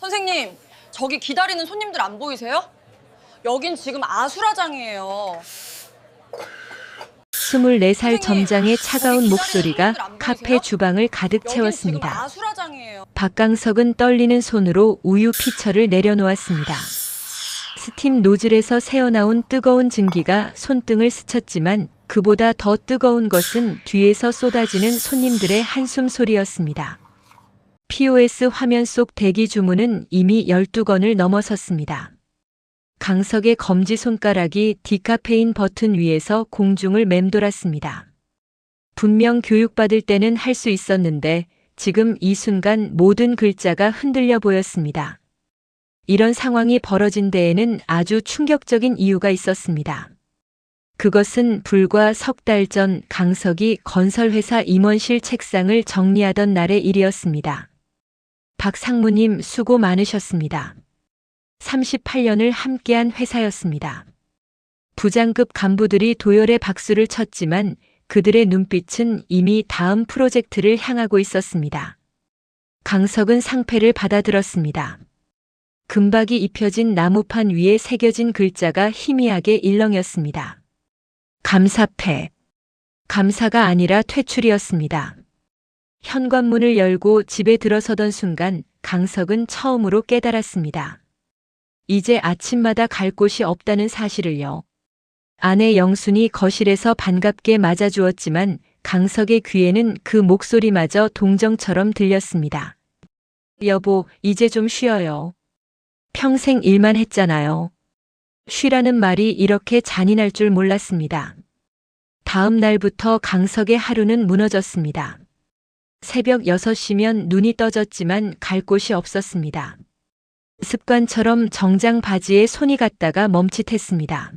선생님, 저기 기다리는 손님들 안 보이세요? 여긴 지금 아수라장이에요. 24살 선생님, 점장의 차가운 거기 기다리는 목소리가 손님들 안 카페 보이세요? 주방을 가득 여긴 지금 채웠습니다. 아수라장이에요. 박강석은 떨리는 손으로 우유 피처를 내려놓았습니다. 스팀 노즐에서 새어나온 뜨거운 증기가 손등을 스쳤지만 그보다 더 뜨거운 것은 뒤에서 쏟아지는 손님들의 한숨 소리였습니다. POS 화면 속 대기 주문은 이미 12건을 넘어섰습니다. 강석의 검지손가락이 디카페인 버튼 위에서 공중을 맴돌았습니다. 분명 교육받을 때는 할 수 있었는데 지금 이 순간 모든 글자가 흔들려 보였습니다. 이런 상황이 벌어진 데에는 아주 충격적인 이유가 있었습니다. 그것은 불과 석 달 전 강석이 건설회사 임원실 책상을 정리하던 날의 일이었습니다. 박 상무님 수고 많으셨습니다. 38년을 함께한 회사였습니다. 부장급 간부들이 도열의 박수를 쳤지만 그들의 눈빛은 이미 다음 프로젝트를 향하고 있었습니다. 강석은 상패를 받아들었습니다. 금박이 입혀진 나무판 위에 새겨진 글자가 희미하게 일렁였습니다. 감사패. 감사가 아니라 퇴출이었습니다. 현관문을 열고 집에 들어서던 순간 강석은 처음으로 깨달았습니다. 이제 아침마다 갈 곳이 없다는 사실을요. 아내 영순이 거실에서 반갑게 맞아주었지만 강석의 귀에는 그 목소리마저 동정처럼 들렸습니다. 여보, 이제 좀 쉬어요. 평생 일만 했잖아요. 쉬라는 말이 이렇게 잔인할 줄 몰랐습니다. 다음 날부터 강석의 하루는 무너졌습니다. 새벽 6시면 눈이 떠졌지만 갈 곳이 없었습니다. 습관처럼 정장 바지에 손이 갔다가 멈칫했습니다.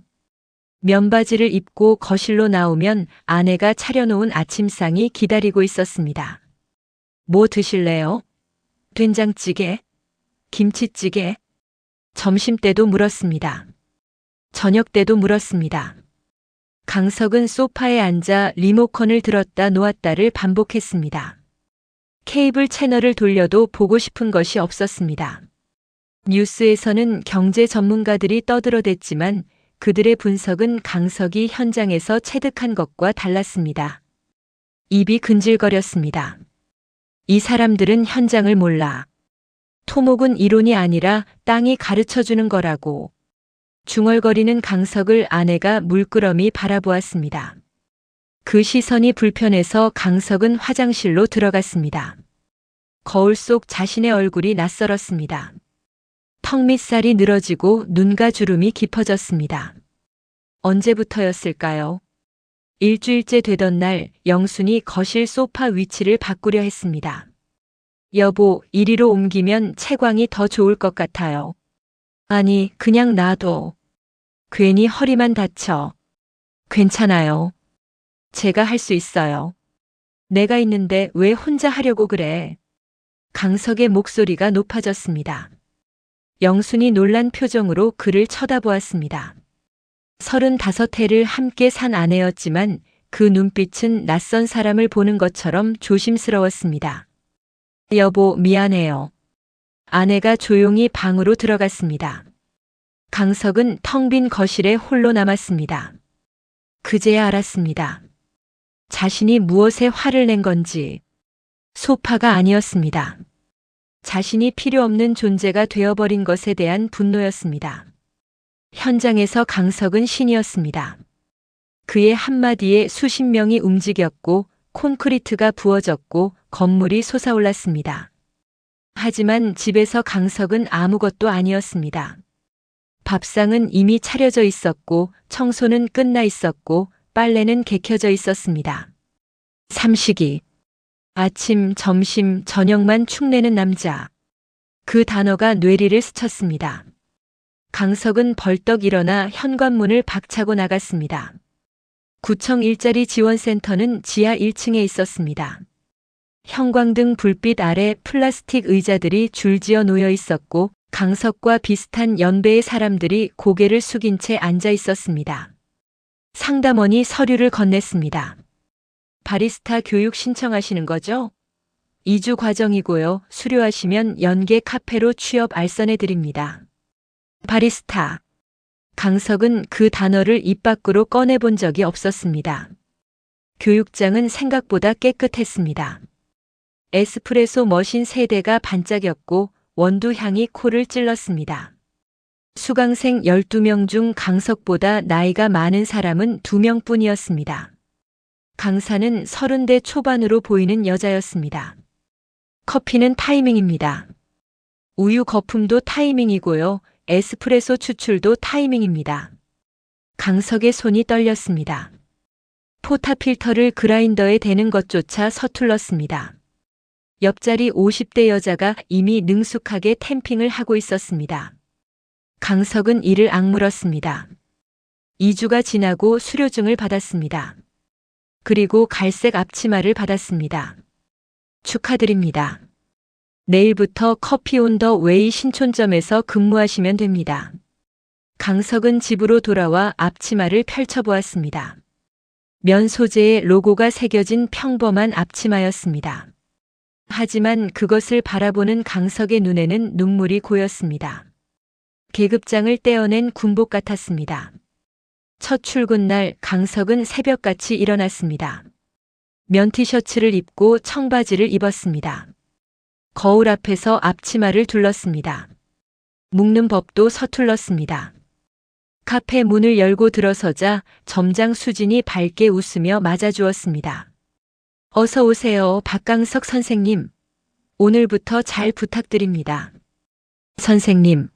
면바지를 입고 거실로 나오면 아내가 차려놓은 아침상이 기다리고 있었습니다. 뭐 드실래요? 된장찌개? 김치찌개? 점심 때도 물었습니다. 저녁 때도 물었습니다. 강석은 소파에 앉아 리모컨을 들었다 놓았다를 반복했습니다. 케이블 채널을 돌려도 보고 싶은 것이 없었습니다. 뉴스에서는 경제 전문가들이 떠들어댔지만 그들의 분석은 강석이 현장에서 체득한 것과 달랐습니다. 입이 근질거렸습니다. 이 사람들은 현장을 몰라. 토목은 이론이 아니라 땅이 가르쳐주는 거라고. 중얼거리는 강석을 아내가 물끄러미 바라보았습니다. 그 시선이 불편해서 강석은 화장실로 들어갔습니다. 거울 속 자신의 얼굴이 낯설었습니다. 턱 밑살이 늘어지고 눈가 주름이 깊어졌습니다. 언제부터였을까요? 일주일째 되던 날 영순이 거실 소파 위치를 바꾸려 했습니다. 여보, 이리로 옮기면 채광이 더 좋을 것 같아요. 아니, 그냥 놔둬. 괜히 허리만 다쳐. 괜찮아요. 제가 할 수 있어요. 내가 있는데 왜 혼자 하려고 그래? 강석의 목소리가 높아졌습니다. 영순이 놀란 표정으로 그를 쳐다보았습니다. 35해를 함께 산 아내였지만 그 눈빛은 낯선 사람을 보는 것처럼 조심스러웠습니다. 여보, 미안해요. 아내가 조용히 방으로 들어갔습니다. 강석은 텅 빈 거실에 홀로 남았습니다. 그제야 알았습니다. 자신이 무엇에 화를 낸 건지. 소파가 아니었습니다. 자신이 필요 없는 존재가 되어버린 것에 대한 분노였습니다. 현장에서 강석은 신이었습니다. 그의 한마디에 수십 명이 움직였고 콘크리트가 부어졌고 건물이 솟아올랐습니다. 하지만 집에서 강석은 아무것도 아니었습니다. 밥상은 이미 차려져 있었고 청소는 끝나 있었고 빨래는 개켜져 있었습니다. 삼식이. 아침, 점심, 저녁만 축내는 남자. 그 단어가 뇌리를 스쳤습니다. 강석은 벌떡 일어나 현관문을 박차고 나갔습니다. 구청 일자리 지원센터는 지하 1층에 있었습니다. 형광등 불빛 아래 플라스틱 의자들이 줄지어 놓여 있었고 강석과 비슷한 연배의 사람들이 고개를 숙인 채 앉아 있었습니다. 상담원이 서류를 건넸습니다. 바리스타 교육 신청하시는 거죠? 2주 과정이고요. 수료하시면 연계 카페로 취업 알선해 드립니다. 바리스타. 강석은 그 단어를 입 밖으로 꺼내본 적이 없었습니다. 교육장은 생각보다 깨끗했습니다. 에스프레소 머신 3대가 반짝였고 원두 향이 코를 찔렀습니다. 수강생 12명 중 강석보다 나이가 많은 사람은 2명뿐이었습니다. 강사는 30대 초반으로 보이는 여자였습니다. 커피는 타이밍입니다. 우유 거품도 타이밍이고요. 에스프레소 추출도 타이밍입니다. 강석의 손이 떨렸습니다. 포타 필터를 그라인더에 대는 것조차 서툴렀습니다. 옆자리 50대 여자가 이미 능숙하게 탬핑을 하고 있었습니다. 강석은 이를 악물었습니다. 2주가 지나고 수료증을 받았습니다. 그리고 갈색 앞치마를 받았습니다. 축하드립니다. 내일부터 커피 온 더 웨이 신촌점에서 근무하시면 됩니다. 강석은 집으로 돌아와 앞치마를 펼쳐보았습니다. 면 소재의 로고가 새겨진 평범한 앞치마였습니다. 하지만 그것을 바라보는 강석의 눈에는 눈물이 고였습니다. 계급장을 떼어낸 군복 같았습니다. 첫 출근 날 강석은 새벽같이 일어났습니다. 면 티셔츠를 입고 청바지를 입었습니다. 거울 앞에서 앞치마를 둘렀습니다. 묶는 법도 서툴렀습니다. 카페 문을 열고 들어서자 점장 수진이 밝게 웃으며 맞아주었습니다. 어서 오세요, 박강석 선생님. 오늘부터 잘 부탁드립니다. 선생님.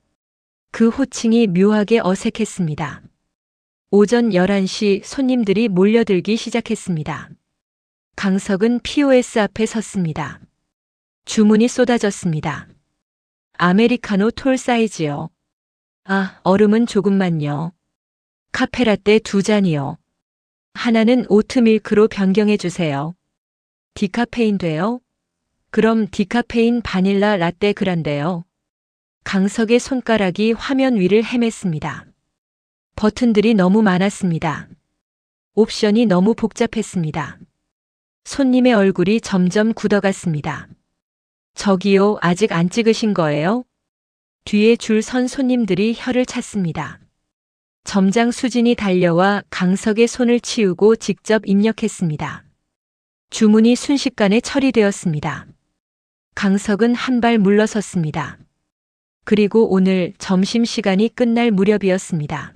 그 호칭이 묘하게 어색했습니다. 오전 11시 손님들이 몰려들기 시작했습니다. 강석은 POS 앞에 섰습니다. 주문이 쏟아졌습니다. 아메리카노 톨 사이즈요. 아, 얼음은 조금만요. 카페라떼 2잔이요. 하나는 오트밀크로 변경해 주세요. 디카페인 돼요? 그럼 디카페인 바닐라 라떼 그란데요. 강석의 손가락이 화면 위를 헤맸습니다. 버튼들이 너무 많았습니다. 옵션이 너무 복잡했습니다. 손님의 얼굴이 점점 굳어갔습니다. 저기요, 아직 안 찍으신 거예요? 뒤에 줄 선 손님들이 혀를 찼습니다. 점장 수진이 달려와 강석의 손을 치우고 직접 입력했습니다. 주문이 순식간에 처리되었습니다. 강석은 한 발 물러섰습니다. 그리고 오늘 점심시간이 끝날 무렵이었습니다.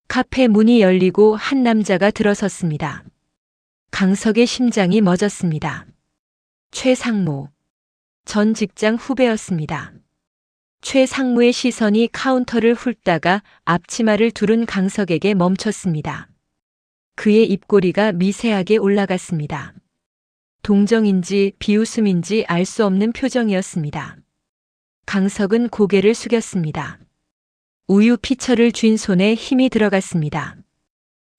카페 문이 열리고 한 남자가 들어섰습니다. 강석의 심장이 멎었습니다. 최상무. 전 직장 후배였습니다. 최상무의 시선이 카운터를 훑다가 앞치마를 두른 강석에게 멈췄습니다. 그의 입꼬리가 미세하게 올라갔습니다. 동정인지 비웃음인지 알 수 없는 표정이었습니다. 강석은 고개를 숙였습니다. 우유 피처를 쥔 손에 힘이 들어갔습니다.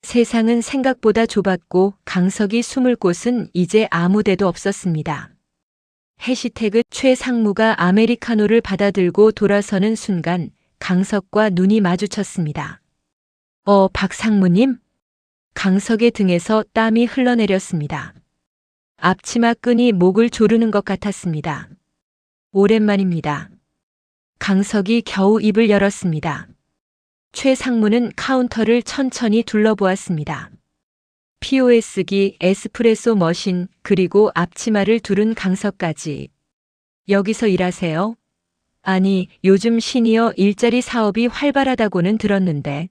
세상은 생각보다 좁았고 강석이 숨을 곳은 이제 아무 데도 없었습니다. 해시태그 최상무가 아메리카노를 받아들고 돌아서는 순간 강석과 눈이 마주쳤습니다. 박상무님? 강석의 등에서 땀이 흘러내렸습니다. 앞치마 끈이 목을 조르는 것 같았습니다. 오랜만입니다. 강석이 겨우 입을 열었습니다. 최상무는 카운터를 천천히 둘러보았습니다. POS기, 에스프레소 머신, 그리고 앞치마를 두른 강석까지. 여기서 일하세요? 아니, 요즘 시니어 일자리 사업이 활발하다고는 들었는데.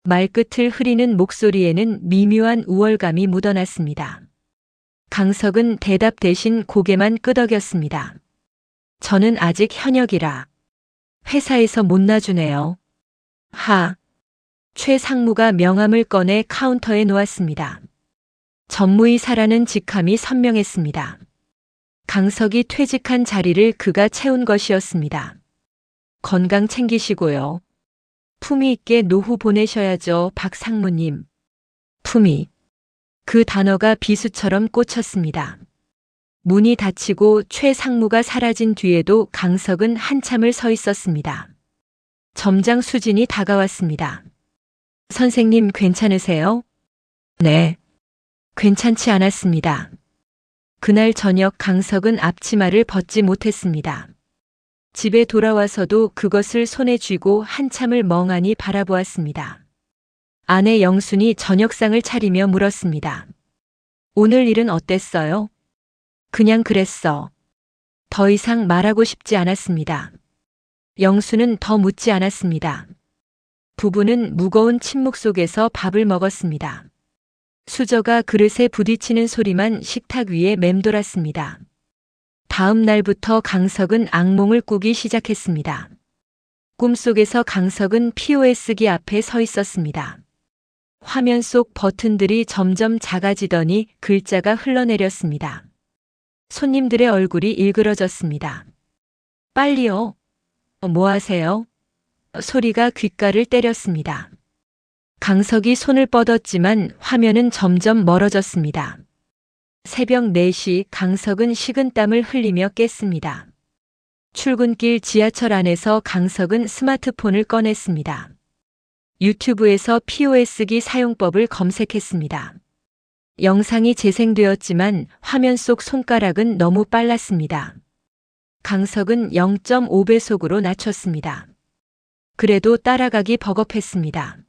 말끝을 흐리는 목소리에는 미묘한 우월감이 묻어났습니다. 강석은 대답 대신 고개만 끄덕였습니다. 저는 아직 현역이라. 회사에서 못 놔주네요. 최상무가 명함을 꺼내 카운터에 놓았습니다. 전무이사라는 직함이 선명했습니다. 강석이 퇴직한 자리를 그가 채운 것이었습니다. 건강 챙기시고요. 품위 있게 노후 보내셔야죠, 박상무님. 품위. 그 단어가 비수처럼 꽂혔습니다. 문이 닫히고 최상무가 사라진 뒤에도 강석은 한참을 서 있었습니다. 점장 수진이 다가왔습니다. 선생님 괜찮으세요? 네. 괜찮지 않았습니다. 그날 저녁 강석은 앞치마를 벗지 못했습니다. 집에 돌아와서도 그것을 손에 쥐고 한참을 멍하니 바라보았습니다. 아내 영순이 저녁상을 차리며 물었습니다. 오늘 일은 어땠어요? 그냥 그랬어. 더 이상 말하고 싶지 않았습니다. 영수는 더 묻지 않았습니다. 부부는 무거운 침묵 속에서 밥을 먹었습니다. 수저가 그릇에 부딪히는 소리만 식탁 위에 맴돌았습니다. 다음 날부터 강석은 악몽을 꾸기 시작했습니다. 꿈속에서 강석은 POS기 앞에 서 있었습니다. 화면 속 버튼들이 점점 작아지더니 글자가 흘러내렸습니다. 손님들의 얼굴이 일그러졌습니다. 빨리요. 뭐 하세요? 소리가 귓가를 때렸습니다. 강석이 손을 뻗었지만 화면은 점점 멀어졌습니다. 새벽 4시 강석은 식은땀을 흘리며 깼습니다. 출근길 지하철 안에서 강석은 스마트폰을 꺼냈습니다. 유튜브에서 POS기 사용법을 검색했습니다. 영상이 재생되었지만 화면 속 손가락은 너무 빨랐습니다. 강석은 0.5배속으로 낮췄습니다. 그래도 따라가기 버겁했습니다.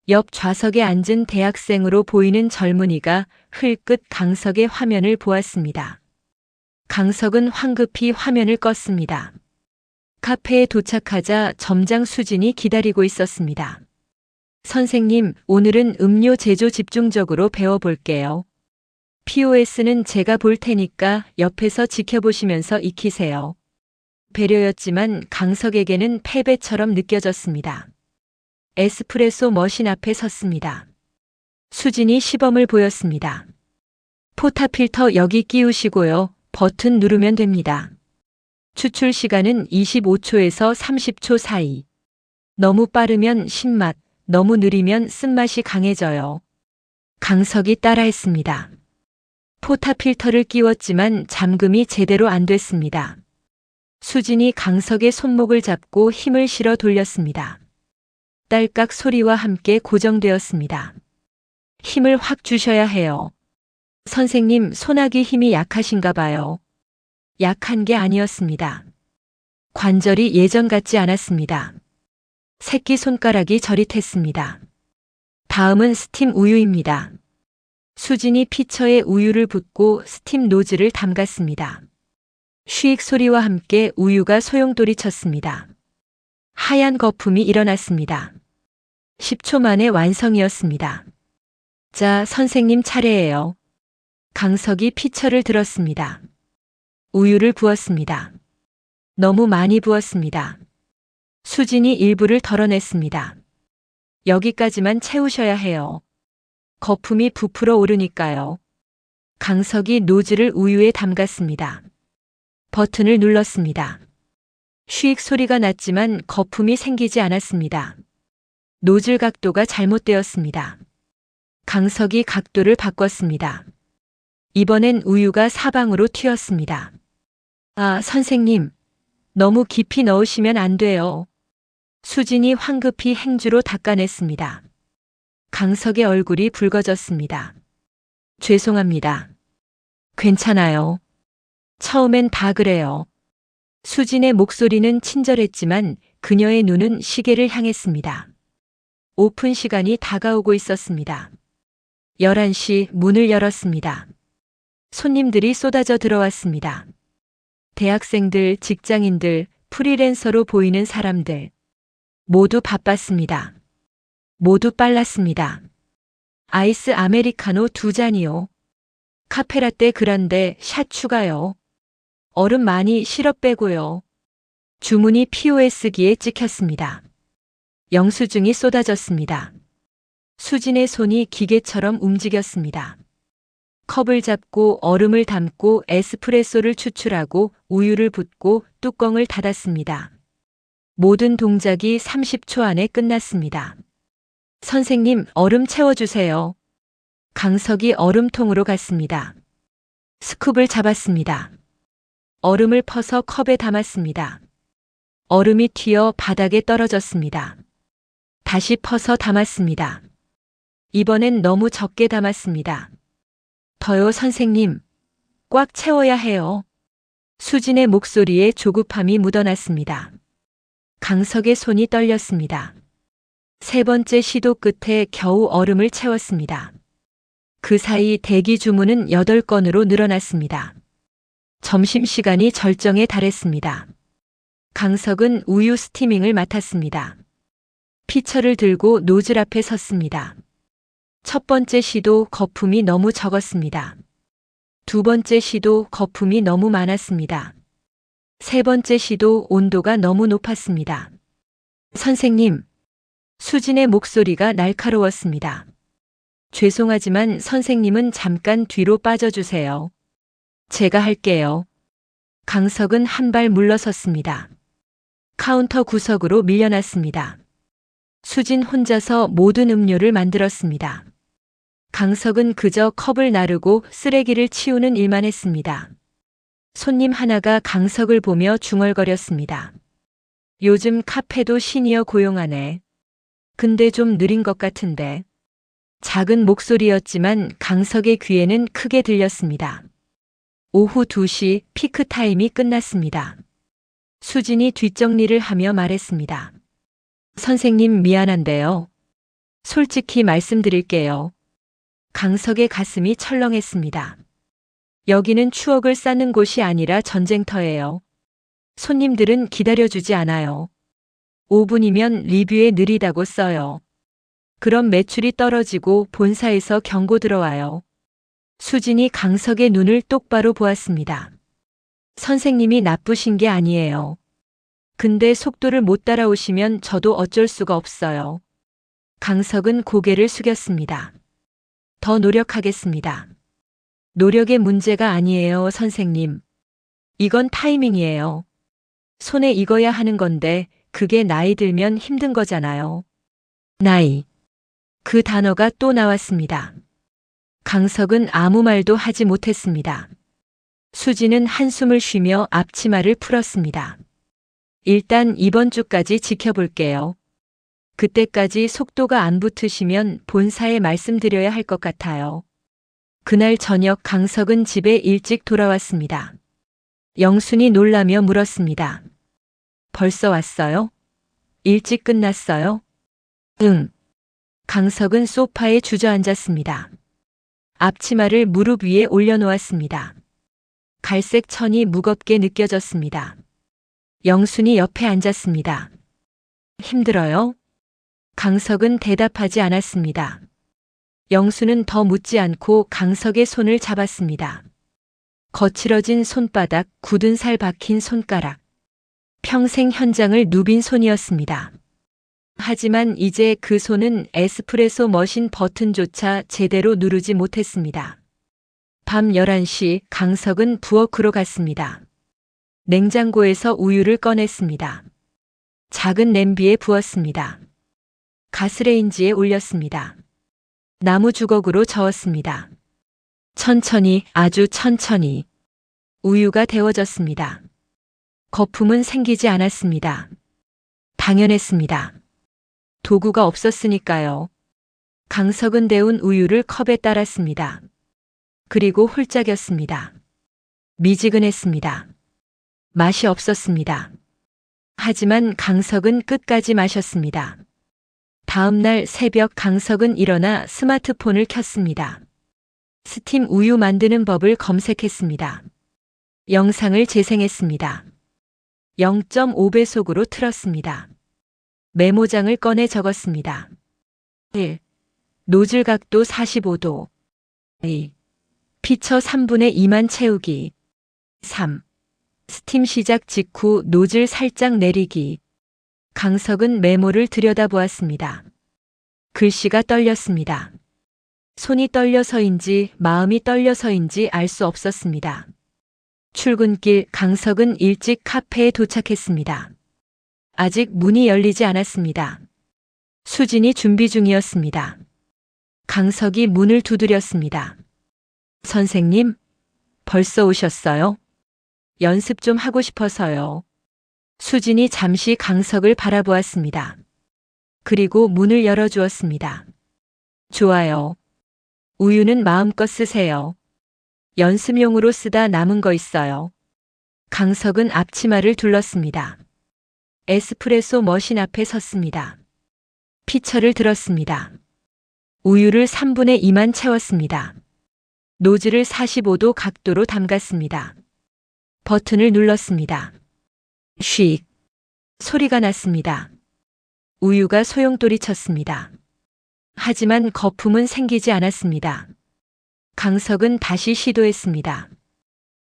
옆 좌석에 앉은 대학생으로 보이는 젊은이가 흘끗 강석의 화면을 보았습니다. 강석은 황급히 화면을 껐습니다. 카페에 도착하자 점장 수진이 기다리고 있었습니다. 선생님, 오늘은 음료 제조 집중적으로 배워볼게요. POS는 제가 볼 테니까 옆에서 지켜보시면서 익히세요. 배려였지만 강석에게는 패배처럼 느껴졌습니다. 에스프레소 머신 앞에 섰습니다. 수진이 시범을 보였습니다. 포타 필터 여기 끼우시고요. 버튼 누르면 됩니다. 추출 시간은 25초에서 30초 사이. 너무 빠르면 신맛, 너무 느리면 쓴맛이 강해져요. 강석이 따라했습니다. 포타 필터를 끼웠지만 잠금이 제대로 안 됐습니다. 수진이 강석의 손목을 잡고 힘을 실어 돌렸습니다. 딸깍 소리와 함께 고정되었습니다. 힘을 확 주셔야 해요. 선생님, 손아귀 힘이 약하신가 봐요. 약한 게 아니었습니다. 관절이 예전 같지 않았습니다. 새끼손가락이 저릿했습니다. 다음은 스팀 우유입니다. 수진이 피처에 우유를 붓고 스팀 노즐을 담갔습니다. 쉬익 소리와 함께 우유가 소용돌이 쳤습니다. 하얀 거품이 일어났습니다. 10초 만에 완성이었습니다. 자, 선생님 차례예요. 강석이 피처를 들었습니다. 우유를 부었습니다. 너무 많이 부었습니다. 수진이 일부를 덜어냈습니다. 여기까지만 채우셔야 해요. 거품이 부풀어 오르니까요. 강석이 노즐을 우유에 담갔습니다. 버튼을 눌렀습니다. 쉬익 소리가 났지만 거품이 생기지 않았습니다. 노즐 각도가 잘못되었습니다. 강석이 각도를 바꿨습니다. 이번엔 우유가 사방으로 튀었습니다. 아, 선생님. 너무 깊이 넣으시면 안 돼요. 수진이 황급히 행주로 닦아냈습니다. 강석의 얼굴이 붉어졌습니다. 죄송합니다. 괜찮아요. 처음엔 다 그래요. 수진의 목소리는 친절했지만 그녀의 눈은 시계를 향했습니다. 오픈 시간이 다가오고 있었습니다. 11시 문을 열었습니다. 손님들이 쏟아져 들어왔습니다. 대학생들, 직장인들, 프리랜서로 보이는 사람들. 모두 바빴습니다. 모두 빨랐습니다. 아이스 아메리카노 2잔이요. 카페라떼 그란데 샷 추가요. 얼음 많이 시럽 빼고요. 주문이 POS기에 찍혔습니다. 영수증이 쏟아졌습니다. 수진의 손이 기계처럼 움직였습니다. 컵을 잡고 얼음을 담고 에스프레소를 추출하고 우유를 붓고 뚜껑을 닫았습니다. 모든 동작이 30초 안에 끝났습니다. 선생님, 얼음 채워주세요. 강석이 얼음통으로 갔습니다. 스쿱을 잡았습니다. 얼음을 퍼서 컵에 담았습니다. 얼음이 튀어 바닥에 떨어졌습니다. 다시 퍼서 담았습니다. 이번엔 너무 적게 담았습니다. 더요, 선생님. 꽉 채워야 해요. 수진의 목소리에 조급함이 묻어났습니다. 강석의 손이 떨렸습니다. 세 번째 시도 끝에 겨우 얼음을 채웠습니다. 그 사이 대기 주문은 8건으로 늘어났습니다. 점심시간이 절정에 달했습니다. 강석은 우유 스티밍을 맡았습니다. 피처를 들고 노즐 앞에 섰습니다. 첫 번째 시도 거품이 너무 적었습니다. 두 번째 시도 거품이 너무 많았습니다. 세 번째 시도 온도가 너무 높았습니다. 선생님, 수진의 목소리가 날카로웠습니다. 죄송하지만 선생님은 잠깐 뒤로 빠져주세요. 제가 할게요. 강석은 한 발 물러섰습니다. 카운터 구석으로 밀려났습니다. 수진 혼자서 모든 음료를 만들었습니다. 강석은 그저 컵을 나르고 쓰레기를 치우는 일만 했습니다. 손님 하나가 강석을 보며 중얼거렸습니다. 요즘 카페도 시니어 고용하네. 근데 좀 느린 것 같은데. 작은 목소리였지만 강석의 귀에는 크게 들렸습니다. 오후 2시 피크 타임이 끝났습니다. 수진이 뒷정리를 하며 말했습니다. 선생님 미안한데요. 솔직히 말씀드릴게요. 강석의 가슴이 철렁했습니다. 여기는 추억을 쌓는 곳이 아니라 전쟁터예요. 손님들은 기다려주지 않아요. 5분이면 리뷰에 느리다고 써요. 그럼 매출이 떨어지고 본사에서 경고 들어와요. 수진이 강석의 눈을 똑바로 보았습니다. 선생님이 나쁘신 게 아니에요. 근데 속도를 못 따라오시면 저도 어쩔 수가 없어요. 강석은 고개를 숙였습니다. 더 노력하겠습니다. 노력의 문제가 아니에요, 선생님. 이건 타이밍이에요. 손에 익어야 하는 건데 그게 나이 들면 힘든 거잖아요. 나이. 그 단어가 또 나왔습니다. 강석은 아무 말도 하지 못했습니다. 수지는 한숨을 쉬며 앞치마를 풀었습니다. 일단 이번 주까지 지켜볼게요. 그때까지 속도가 안 붙으시면 본사에 말씀드려야 할 것 같아요. 그날 저녁 강석은 집에 일찍 돌아왔습니다. 영순이 놀라며 물었습니다. 벌써 왔어요? 일찍 끝났어요? 응. 강석은 소파에 주저앉았습니다. 앞치마를 무릎 위에 올려놓았습니다. 갈색 천이 무겁게 느껴졌습니다. 영순이 옆에 앉았습니다. 힘들어요? 강석은 대답하지 않았습니다. 영수는 더 묻지 않고 강석의 손을 잡았습니다. 거칠어진 손바닥, 굳은 살 박힌 손가락. 평생 현장을 누빈 손이었습니다. 하지만 이제 그 손은 에스프레소 머신 버튼조차 제대로 누르지 못했습니다. 밤 11시 강석은 부엌으로 갔습니다. 냉장고에서 우유를 꺼냈습니다. 작은 냄비에 부었습니다. 가스레인지에 올렸습니다. 나무 주걱으로 저었습니다. 천천히, 아주 천천히 우유가 데워졌습니다. 거품은 생기지 않았습니다. 당연했습니다. 도구가 없었으니까요. 강석은 데운 우유를 컵에 따랐습니다. 그리고 홀짝였습니다. 미지근했습니다. 맛이 없었습니다. 하지만 강석은 끝까지 마셨습니다. 다음 날 새벽 강석은 일어나 스마트폰을 켰습니다. 스팀 우유 만드는 법을 검색했습니다. 영상을 재생했습니다. 0.5배속으로 틀었습니다. 메모장을 꺼내 적었습니다. 1. 노즐 각도 45도. 2. 피처 3분의 2만 채우기. 3. 스팀 시작 직후 노즐 살짝 내리기. 강석은 메모를 들여다보았습니다. 글씨가 떨렸습니다. 손이 떨려서인지 마음이 떨려서인지 알 수 없었습니다. 출근길 강석은 일찍 카페에 도착했습니다. 아직 문이 열리지 않았습니다. 수진이 준비 중이었습니다. 강석이 문을 두드렸습니다. 선생님, 벌써 오셨어요? 연습 좀 하고 싶어서요. 수진이 잠시 강석을 바라보았습니다. 그리고 문을 열어주었습니다. 좋아요. 우유는 마음껏 쓰세요. 연습용으로 쓰다 남은 거 있어요. 강석은 앞치마를 둘렀습니다. 에스프레소 머신 앞에 섰습니다. 피처를 들었습니다. 우유를 3분의 2만 채웠습니다. 노즐을 45도 각도로 담갔습니다. 버튼을 눌렀습니다. 쉭 소리가 났습니다. 우유가 소용돌이 쳤습니다. 하지만 거품은 생기지 않았습니다. 강석은 다시 시도했습니다.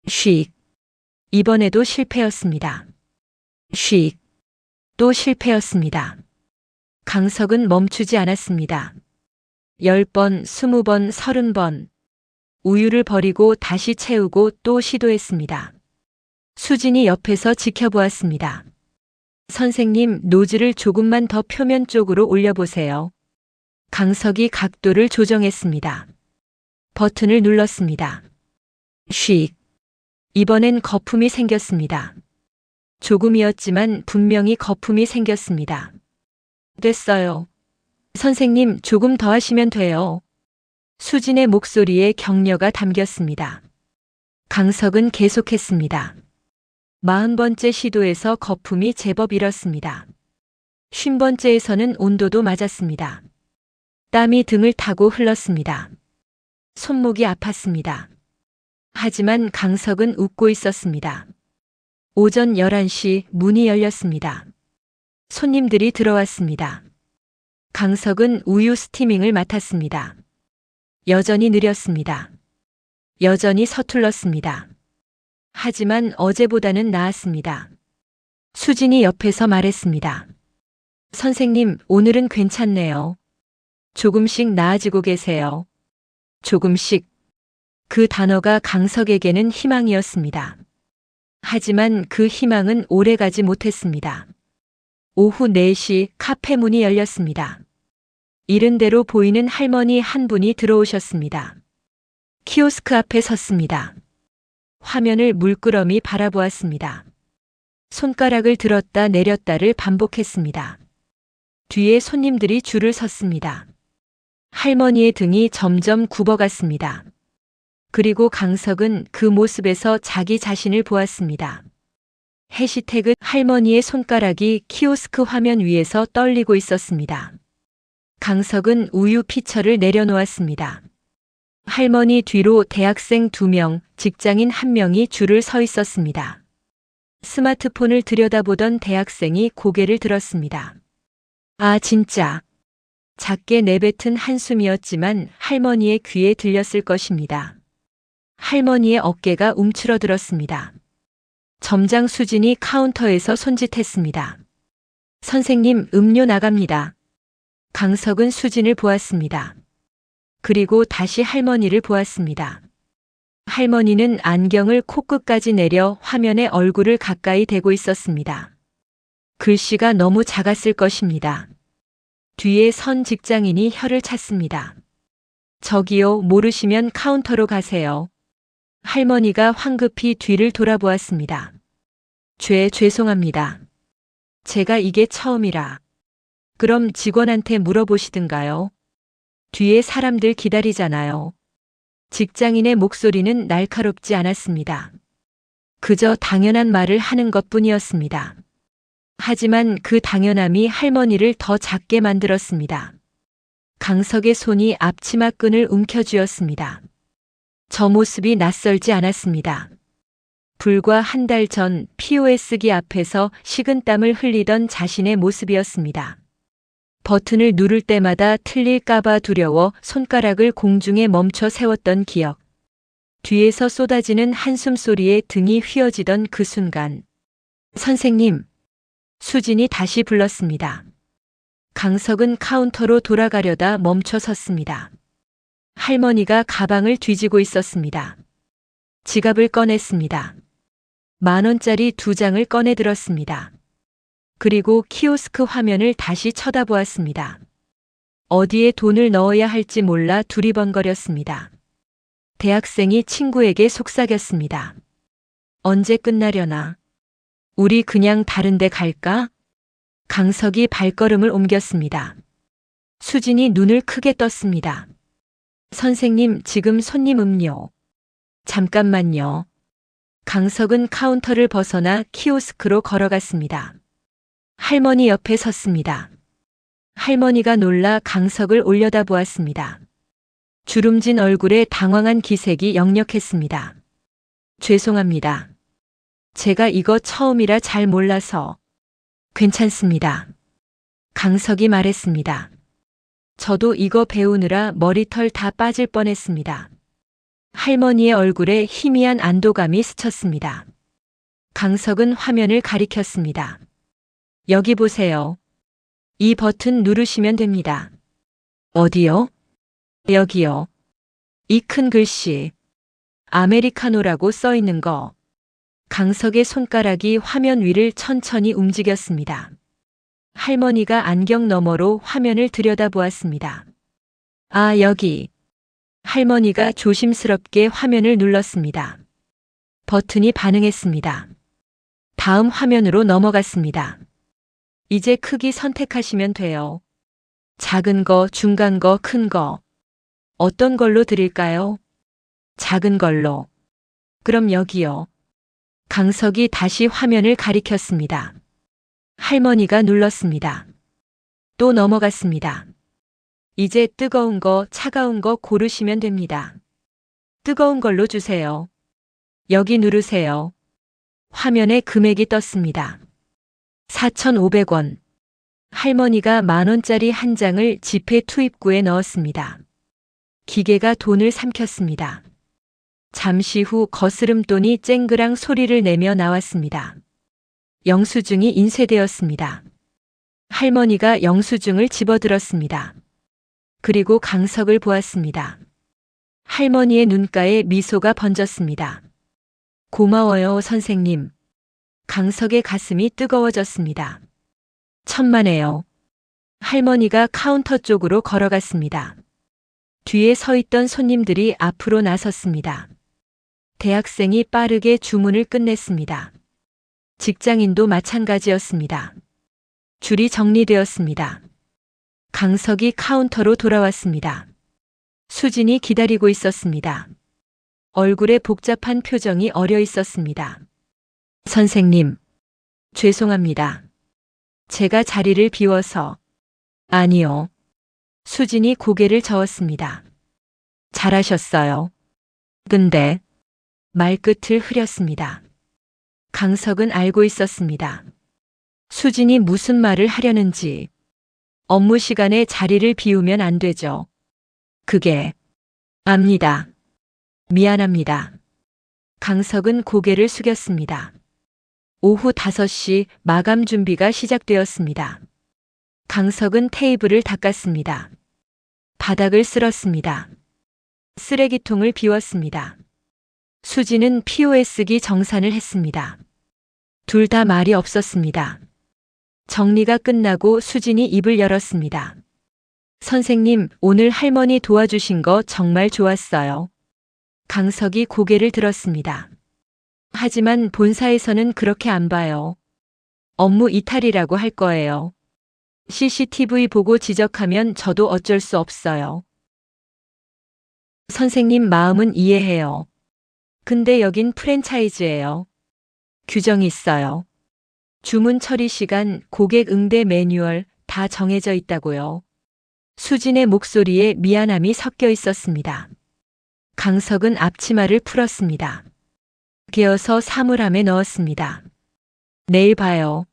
쉭 이번에도 실패였습니다. 쉭 또 실패였습니다. 강석은 멈추지 않았습니다. 10번, 20번, 30번. 우유를 버리고 다시 채우고 또 시도했습니다. 수진이 옆에서 지켜보았습니다. 선생님, 노즐을 조금만 더 표면 쪽으로 올려보세요. 강석이 각도를 조정했습니다. 버튼을 눌렀습니다. 쉭. 이번엔 거품이 생겼습니다. 조금이었지만 분명히 거품이 생겼습니다. 됐어요. 선생님, 조금 더 하시면 돼요. 수진의 목소리에 격려가 담겼습니다. 강석은 계속했습니다. 40번째 시도에서 거품이 제법 일었습니다. 50번째에서는 온도도 맞았습니다. 땀이 등을 타고 흘렀습니다. 손목이 아팠습니다. 하지만 강석은 웃고 있었습니다. 오전 11시 문이 열렸습니다. 손님들이 들어왔습니다. 강석은 우유 스티밍을 맡았습니다. 여전히 느렸습니다. 여전히 서툴렀습니다. 하지만 어제보다는 나았습니다. 수진이 옆에서 말했습니다. 선생님, 오늘은 괜찮네요. 조금씩 나아지고 계세요. 조금씩. 그 단어가 강석에게는 희망이었습니다. 하지만 그 희망은 오래가지 못했습니다. 오후 4시 카페 문이 열렸습니다. 이른 대로 보이는 할머니 한 분이 들어오셨습니다. 키오스크 앞에 섰습니다. 화면을 물끄러미 바라보았습니다. 손가락을 들었다 내렸다를 반복했습니다. 뒤에 손님들이 줄을 섰습니다. 할머니의 등이 점점 굽어갔습니다. 그리고 강석은 그 모습에서 자기 자신을 보았습니다. 해시태그 할머니의 손가락이 키오스크 화면 위에서 떨리고 있었습니다. 강석은 우유 피처를 내려놓았습니다. 할머니 뒤로 대학생 2명, 직장인 1명이 줄을 서 있었습니다. 스마트폰을 들여다보던 대학생이 고개를 들었습니다. 아, 진짜. 작게 내뱉은 한숨이었지만 할머니의 귀에 들렸을 것입니다. 할머니의 어깨가 움츠러들었습니다. 점장 수진이 카운터에서 손짓했습니다. 선생님, 음료 나갑니다. 강석은 수진을 보았습니다. 그리고 다시 할머니를 보았습니다. 할머니는 안경을 코끝까지 내려 화면에 얼굴을 가까이 대고 있었습니다. 글씨가 너무 작았을 것입니다. 뒤에 선 직장인이 혀를 찼습니다. 저기요, 모르시면 카운터로 가세요. 할머니가 황급히 뒤를 돌아보았습니다. 죄송합니다. 제가 이게 처음이라. 그럼 직원한테 물어보시든가요. 뒤에 사람들 기다리잖아요. 직장인의 목소리는 날카롭지 않았습니다. 그저 당연한 말을 하는 것뿐이었습니다. 하지만 그 당연함이 할머니를 더 작게 만들었습니다. 강석의 손이 앞치마 끈을 움켜쥐었습니다. 저 모습이 낯설지 않았습니다. 불과 한 달 전 POS기 앞에서 식은땀을 흘리던 자신의 모습이었습니다. 버튼을 누를 때마다 틀릴까봐 두려워 손가락을 공중에 멈춰 세웠던 기억. 뒤에서 쏟아지는 한숨 소리에 등이 휘어지던 그 순간. 선생님. 수진이 다시 불렀습니다. 강석은 카운터로 돌아가려다 멈춰 섰습니다. 할머니가 가방을 뒤지고 있었습니다. 지갑을 꺼냈습니다. 10,000원짜리 2장을 꺼내 들었습니다. 그리고 키오스크 화면을 다시 쳐다보았습니다. 어디에 돈을 넣어야 할지 몰라 두리번거렸습니다. 대학생이 친구에게 속삭였습니다. 언제 끝나려나? 우리 그냥 다른 데 갈까? 강석이 발걸음을 옮겼습니다. 수진이 눈을 크게 떴습니다. 선생님, 지금 손님 음료. 잠깐만요. 강석은 카운터를 벗어나 키오스크로 걸어갔습니다. 할머니 옆에 섰습니다. 할머니가 놀라 강석을 올려다보았습니다. 주름진 얼굴에 당황한 기색이 역력했습니다. 죄송합니다. 제가 이거 처음이라 잘 몰라서. 괜찮습니다. 강석이 말했습니다. 저도 이거 배우느라 머리털 다 빠질 뻔했습니다. 할머니의 얼굴에 희미한 안도감이 스쳤습니다. 강석은 화면을 가리켰습니다. 여기 보세요. 이 버튼 누르시면 됩니다. 어디요? 여기요. 이 큰 글씨. 아메리카노라고 써 있는 거. 강석의 손가락이 화면 위를 천천히 움직였습니다. 할머니가 안경 너머로 화면을 들여다보았습니다. 아, 여기. 할머니가 조심스럽게 화면을 눌렀습니다. 버튼이 반응했습니다. 다음 화면으로 넘어갔습니다. 이제 크기 선택하시면 돼요. 작은 거, 중간 거, 큰 거. 어떤 걸로 드릴까요? 작은 걸로. 그럼 여기요. 강석이 다시 화면을 가리켰습니다. 할머니가 눌렀습니다. 또 넘어갔습니다. 이제 뜨거운 거, 차가운 거 고르시면 됩니다. 뜨거운 걸로 주세요. 여기 누르세요. 화면에 금액이 떴습니다. 4,500원. 할머니가 10,000원짜리 한 장을 지폐 투입구에 넣었습니다. 기계가 돈을 삼켰습니다. 잠시 후 거스름돈이 쨍그랑 소리를 내며 나왔습니다. 영수증이 인쇄되었습니다. 할머니가 영수증을 집어들었습니다. 그리고 강석을 보았습니다. 할머니의 눈가에 미소가 번졌습니다. 고마워요, 선생님. 강석의 가슴이 뜨거워졌습니다. 천만에요. 할머니가 카운터 쪽으로 걸어갔습니다. 뒤에 서 있던 손님들이 앞으로 나섰습니다. 대학생이 빠르게 주문을 끝냈습니다. 직장인도 마찬가지였습니다. 줄이 정리되었습니다. 강석이 카운터로 돌아왔습니다. 수진이 기다리고 있었습니다. 얼굴에 복잡한 표정이 어려 있었습니다. 선생님, 죄송합니다. 제가 자리를 비워서. 아니요. 수진이 고개를 저었습니다. 잘하셨어요. 근데 말끝을 흐렸습니다. 강석은 알고 있었습니다. 수진이 무슨 말을 하려는지. 업무 시간에 자리를 비우면 안 되죠. 그게 압니다. 미안합니다. 강석은 고개를 숙였습니다. 오후 5시 마감 준비가 시작되었습니다. 강석은 테이블을 닦았습니다. 바닥을 쓸었습니다. 쓰레기통을 비웠습니다. 수지는 POS기 정산을 했습니다. 둘 다 말이 없었습니다. 정리가 끝나고 수진이 입을 열었습니다. 선생님, 오늘 할머니 도와주신 거 정말 좋았어요. 강석이 고개를 들었습니다. 하지만 본사에서는 그렇게 안 봐요. 업무 이탈이라고 할 거예요. CCTV 보고 지적하면 저도 어쩔 수 없어요. 선생님 마음은 이해해요. 근데 여긴 프랜차이즈예요. 규정이 있어요. 주문 처리 시간, 고객 응대 매뉴얼 다 정해져 있다고요. 수진의 목소리에 미안함이 섞여 있었습니다. 강석은 앞치마를 풀었습니다. 개어서 사물함에 넣었습니다. 내일 봐요.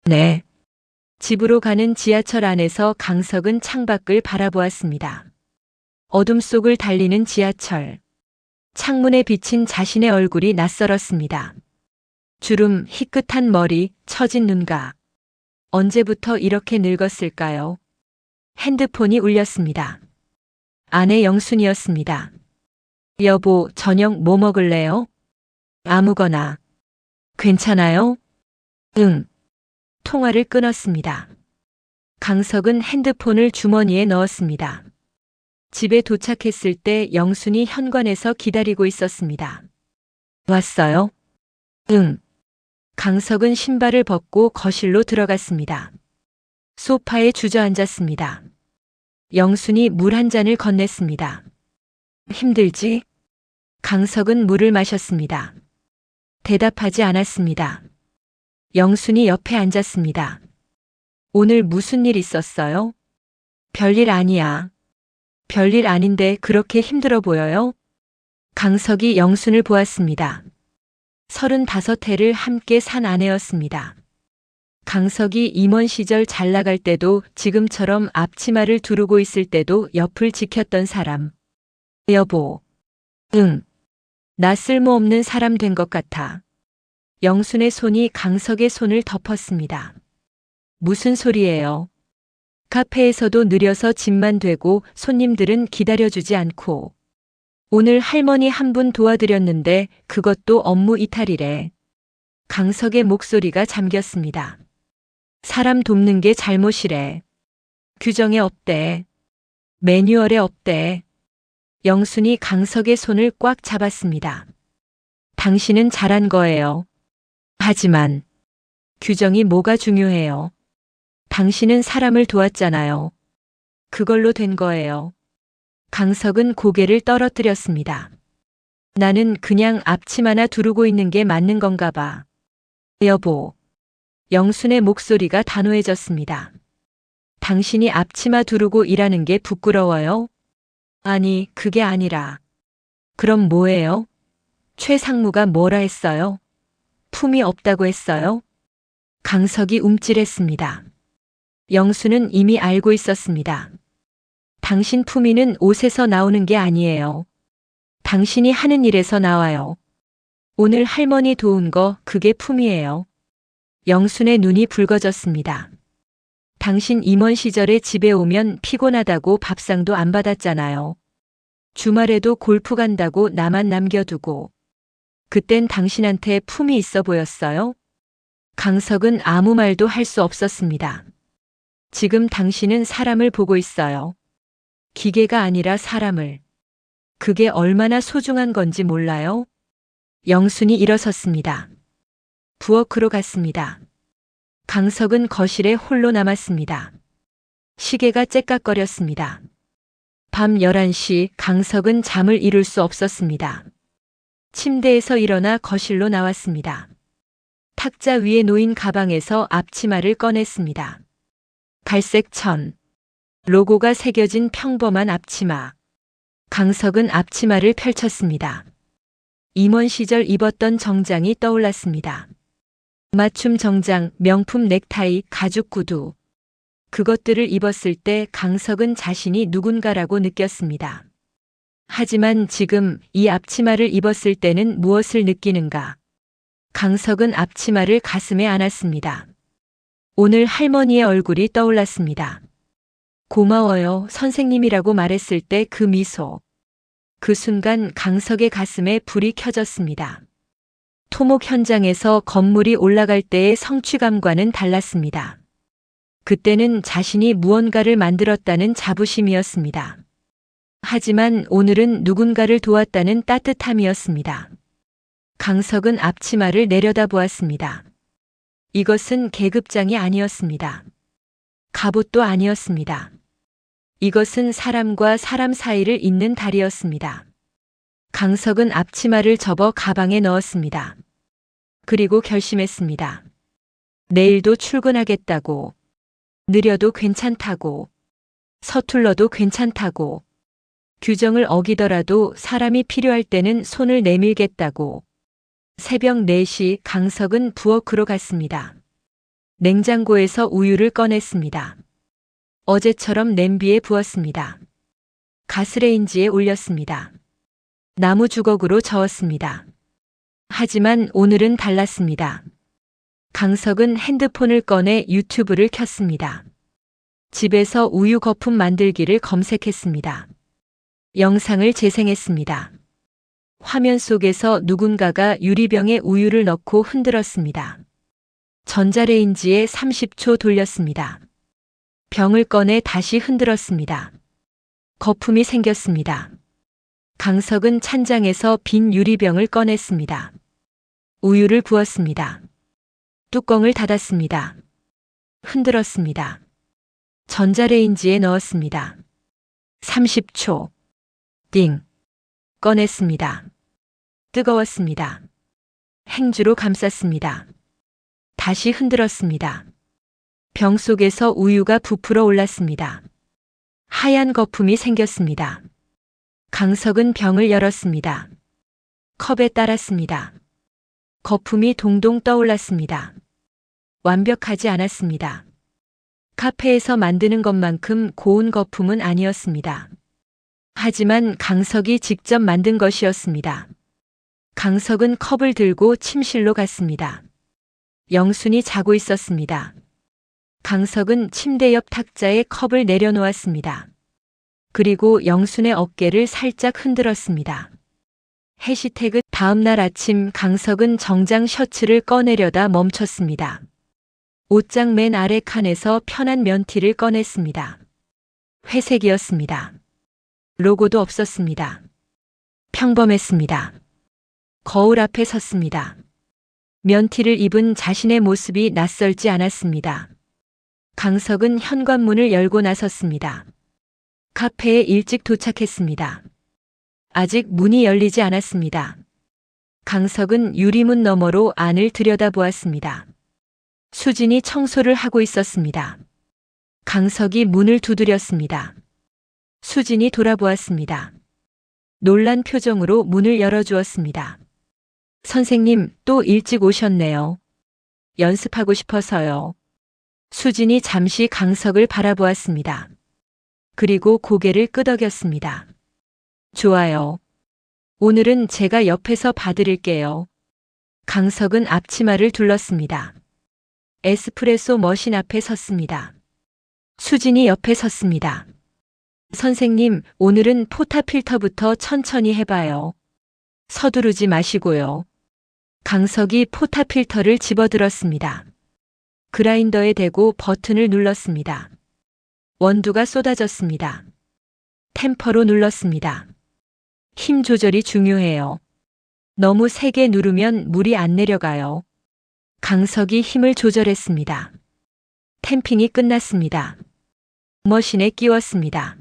네. 집으로 가는 지하철 안에서 강석은 창밖을 바라보았습니다. 어둠 속을 달리는 지하철. 창문에 비친 자신의 얼굴이 낯설었습니다. 주름, 희끗한 머리, 처진 눈가. 언제부터 이렇게 늙었을까요? 핸드폰이 울렸습니다. 아내 영순이었습니다. 여보, 저녁 뭐 먹을래요? 아무거나. 괜찮아요? 응. 통화를 끊었습니다. 강석은 핸드폰을 주머니에 넣었습니다. 집에 도착했을 때 영순이 현관에서 기다리고 있었습니다. 왔어요? 응. 강석은 신발을 벗고 거실로 들어갔습니다. 소파에 주저앉았습니다. 영순이 물 한 잔을 건넸습니다. 힘들지? 강석은 물을 마셨습니다. 대답하지 않았습니다. 영순이 옆에 앉았습니다. 오늘 무슨 일 있었어요? 별일 아니야. 별일 아닌데 그렇게 힘들어 보여요? 강석이 영순을 보았습니다. 35해를 함께 산 아내였습니다. 강석이 임원 시절 잘 나갈 때도 지금처럼 앞치마를 두르고 있을 때도 옆을 지켰던 사람. 여보. 응. 나 쓸모없는 사람 된 것 같아. 영순의 손이 강석의 손을 덮었습니다. 무슨 소리예요? 카페에서도 느려서 집만 되고 손님들은 기다려주지 않고. 오늘 할머니 한 분 도와드렸는데 그것도 업무 이탈이래. 강석의 목소리가 잠겼습니다. 사람 돕는 게 잘못이래. 규정에 없대. 매뉴얼에 없대. 영순이 강석의 손을 꽉 잡았습니다. 당신은 잘한 거예요. 하지만 규정이 뭐가 중요해요. 당신은 사람을 도왔잖아요. 그걸로 된 거예요. 강석은 고개를 떨어뜨렸습니다. 나는 그냥 앞치마나 두르고 있는 게 맞는 건가 봐. 여보. 영순의 목소리가 단호해졌습니다. 당신이 앞치마 두르고 일하는 게 부끄러워요? 아니, 그게 아니라. 그럼 뭐예요? 최 상무가 뭐라 했어요? 품이 없다고 했어요? 강석이 움찔했습니다. 영수는 이미 알고 있었습니다. 당신 품위는 옷에서 나오는 게 아니에요. 당신이 하는 일에서 나와요. 오늘 할머니 도운 거 그게 품위예요. 영순의 눈이 붉어졌습니다. 당신 임원 시절에 집에 오면 피곤하다고 밥상도 안 받았잖아요. 주말에도 골프 간다고 나만 남겨두고. 그땐 당신한테 품이 있어 보였어요? 강석은 아무 말도 할 수 없었습니다. 지금 당신은 사람을 보고 있어요. 기계가 아니라 사람을. 그게 얼마나 소중한 건지 몰라요? 영순이 일어섰습니다. 부엌으로 갔습니다. 강석은 거실에 홀로 남았습니다. 시계가 째깍거렸습니다. 밤 11시 강석은 잠을 이룰 수 없었습니다. 침대에서 일어나 거실로 나왔습니다. 탁자 위에 놓인 가방에서 앞치마를 꺼냈습니다. 갈색 천. 로고가 새겨진 평범한 앞치마. 강석은 앞치마를 펼쳤습니다. 임원 시절 입었던 정장이 떠올랐습니다. 맞춤 정장, 명품 넥타이, 가죽 구두. 그것들을 입었을 때 강석은 자신이 누군가라고 느꼈습니다. 하지만 지금 이 앞치마를 입었을 때는 무엇을 느끼는가? 강석은 앞치마를 가슴에 안았습니다. 오늘 할머니의 얼굴이 떠올랐습니다. 고마워요, 선생님이라고 말했을 때 그 미소. 그 순간 강석의 가슴에 불이 켜졌습니다. 토목 현장에서 건물이 올라갈 때의 성취감과는 달랐습니다. 그때는 자신이 무언가를 만들었다는 자부심이었습니다. 하지만 오늘은 누군가를 도왔다는 따뜻함이었습니다. 강석은 앞치마를 내려다보았습니다. 이것은 계급장이 아니었습니다. 갑옷도 아니었습니다. 이것은 사람과 사람 사이를 잇는 다리였습니다. 강석은 앞치마를 접어 가방에 넣었습니다. 그리고 결심했습니다. 내일도 출근하겠다고. 느려도 괜찮다고. 서툴러도 괜찮다고. 규정을 어기더라도 사람이 필요할 때는 손을 내밀겠다고. 새벽 4시 강석은 부엌으로 갔습니다. 냉장고에서 우유를 꺼냈습니다. 어제처럼 냄비에 부었습니다. 가스레인지에 올렸습니다. 나무 주걱으로 저었습니다. 하지만 오늘은 달랐습니다. 강석은 핸드폰을 꺼내 유튜브를 켰습니다. 집에서 우유 거품 만들기를 검색했습니다. 영상을 재생했습니다. 화면 속에서 누군가가 유리병에 우유를 넣고 흔들었습니다. 전자레인지에 30초 돌렸습니다. 병을 꺼내 다시 흔들었습니다. 거품이 생겼습니다. 강석은 찬장에서 빈 유리병을 꺼냈습니다. 우유를 부었습니다. 뚜껑을 닫았습니다. 흔들었습니다. 전자레인지에 넣었습니다. 30초. 띵. 꺼냈습니다. 뜨거웠습니다. 행주로 감쌌습니다. 다시 흔들었습니다. 병 속에서 우유가 부풀어 올랐습니다. 하얀 거품이 생겼습니다. 강석은 병을 열었습니다. 컵에 따랐습니다. 거품이 동동 떠올랐습니다. 완벽하지 않았습니다. 카페에서 만드는 것만큼 고운 거품은 아니었습니다. 하지만 강석이 직접 만든 것이었습니다. 강석은 컵을 들고 침실로 갔습니다. 영순이 자고 있었습니다. 강석은 침대 옆 탁자에 컵을 내려놓았습니다. 그리고 영순의 어깨를 살짝 흔들었습니다. 해시태그 다음날 아침 강석은 정장 셔츠를 꺼내려다 멈췄습니다. 옷장 맨 아래 칸에서 편한 면티를 꺼냈습니다. 회색이었습니다. 로고도 없었습니다. 평범했습니다. 거울 앞에 섰습니다. 면티를 입은 자신의 모습이 낯설지 않았습니다. 강석은 현관문을 열고 나섰습니다. 카페에 일찍 도착했습니다. 아직 문이 열리지 않았습니다. 강석은 유리문 너머로 안을 들여다보았습니다. 수진이 청소를 하고 있었습니다. 강석이 문을 두드렸습니다. 수진이 돌아보았습니다. 놀란 표정으로 문을 열어주었습니다. 선생님, 또 일찍 오셨네요. 연습하고 싶어서요. 수진이 잠시 강석을 바라보았습니다. 그리고 고개를 끄덕였습니다. 좋아요. 오늘은 제가 옆에서 봐드릴게요. 강석은 앞치마를 둘렀습니다. 에스프레소 머신 앞에 섰습니다. 수진이 옆에 섰습니다. 선생님, 오늘은 포타필터부터 천천히 해봐요. 서두르지 마시고요. 강석이 포타필터를 집어들었습니다. 그라인더에 대고 버튼을 눌렀습니다. 원두가 쏟아졌습니다. 템퍼로 눌렀습니다. 힘 조절이 중요해요. 너무 세게 누르면 물이 안 내려가요. 강석이 힘을 조절했습니다. 템핑이 끝났습니다. 머신에 끼웠습니다.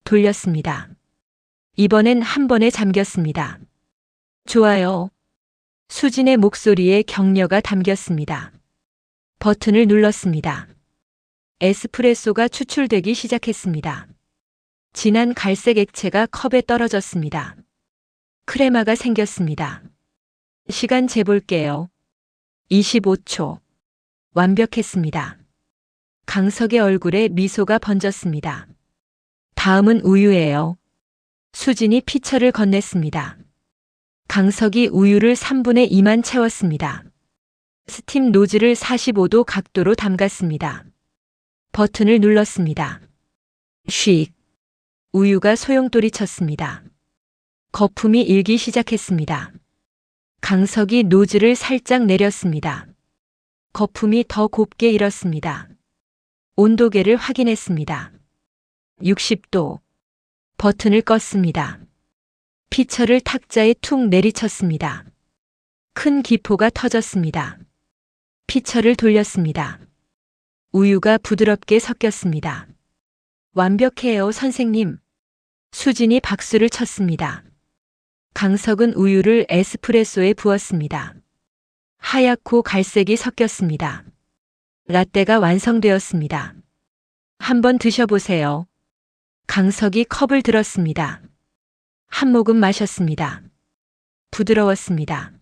돌렸습니다. 이번엔 한 번에 잠겼습니다. 좋아요. 수진의 목소리에 격려가 담겼습니다. 버튼을 눌렀습니다. 에스프레소가 추출되기 시작했습니다. 진한 갈색 액체가 컵에 떨어졌습니다. 크레마가 생겼습니다. 시간 재볼게요. 25초. 완벽했습니다. 강석의 얼굴에 미소가 번졌습니다. 다음은 우유예요. 수진이 피처를 건넸습니다. 강석이 우유를 3분의 2만 채웠습니다. 스팀 노즐을 45도 각도로 담갔습니다. 버튼을 눌렀습니다. 쉭. 우유가 소용돌이 쳤습니다. 거품이 일기 시작했습니다. 강석이 노즐을 살짝 내렸습니다. 거품이 더 곱게 일었습니다. 온도계를 확인했습니다. 60도. 버튼을 껐습니다. 피처를 탁자에 툭 내리쳤습니다. 큰 기포가 터졌습니다. 피처를 돌렸습니다. 우유가 부드럽게 섞였습니다. 완벽해요, 선생님. 수진이 박수를 쳤습니다. 강석은 우유를 에스프레소에 부었습니다. 하얗고 갈색이 섞였습니다. 라떼가 완성되었습니다. 한번 드셔보세요. 강석이 컵을 들었습니다. 한 모금 마셨습니다. 부드러웠습니다.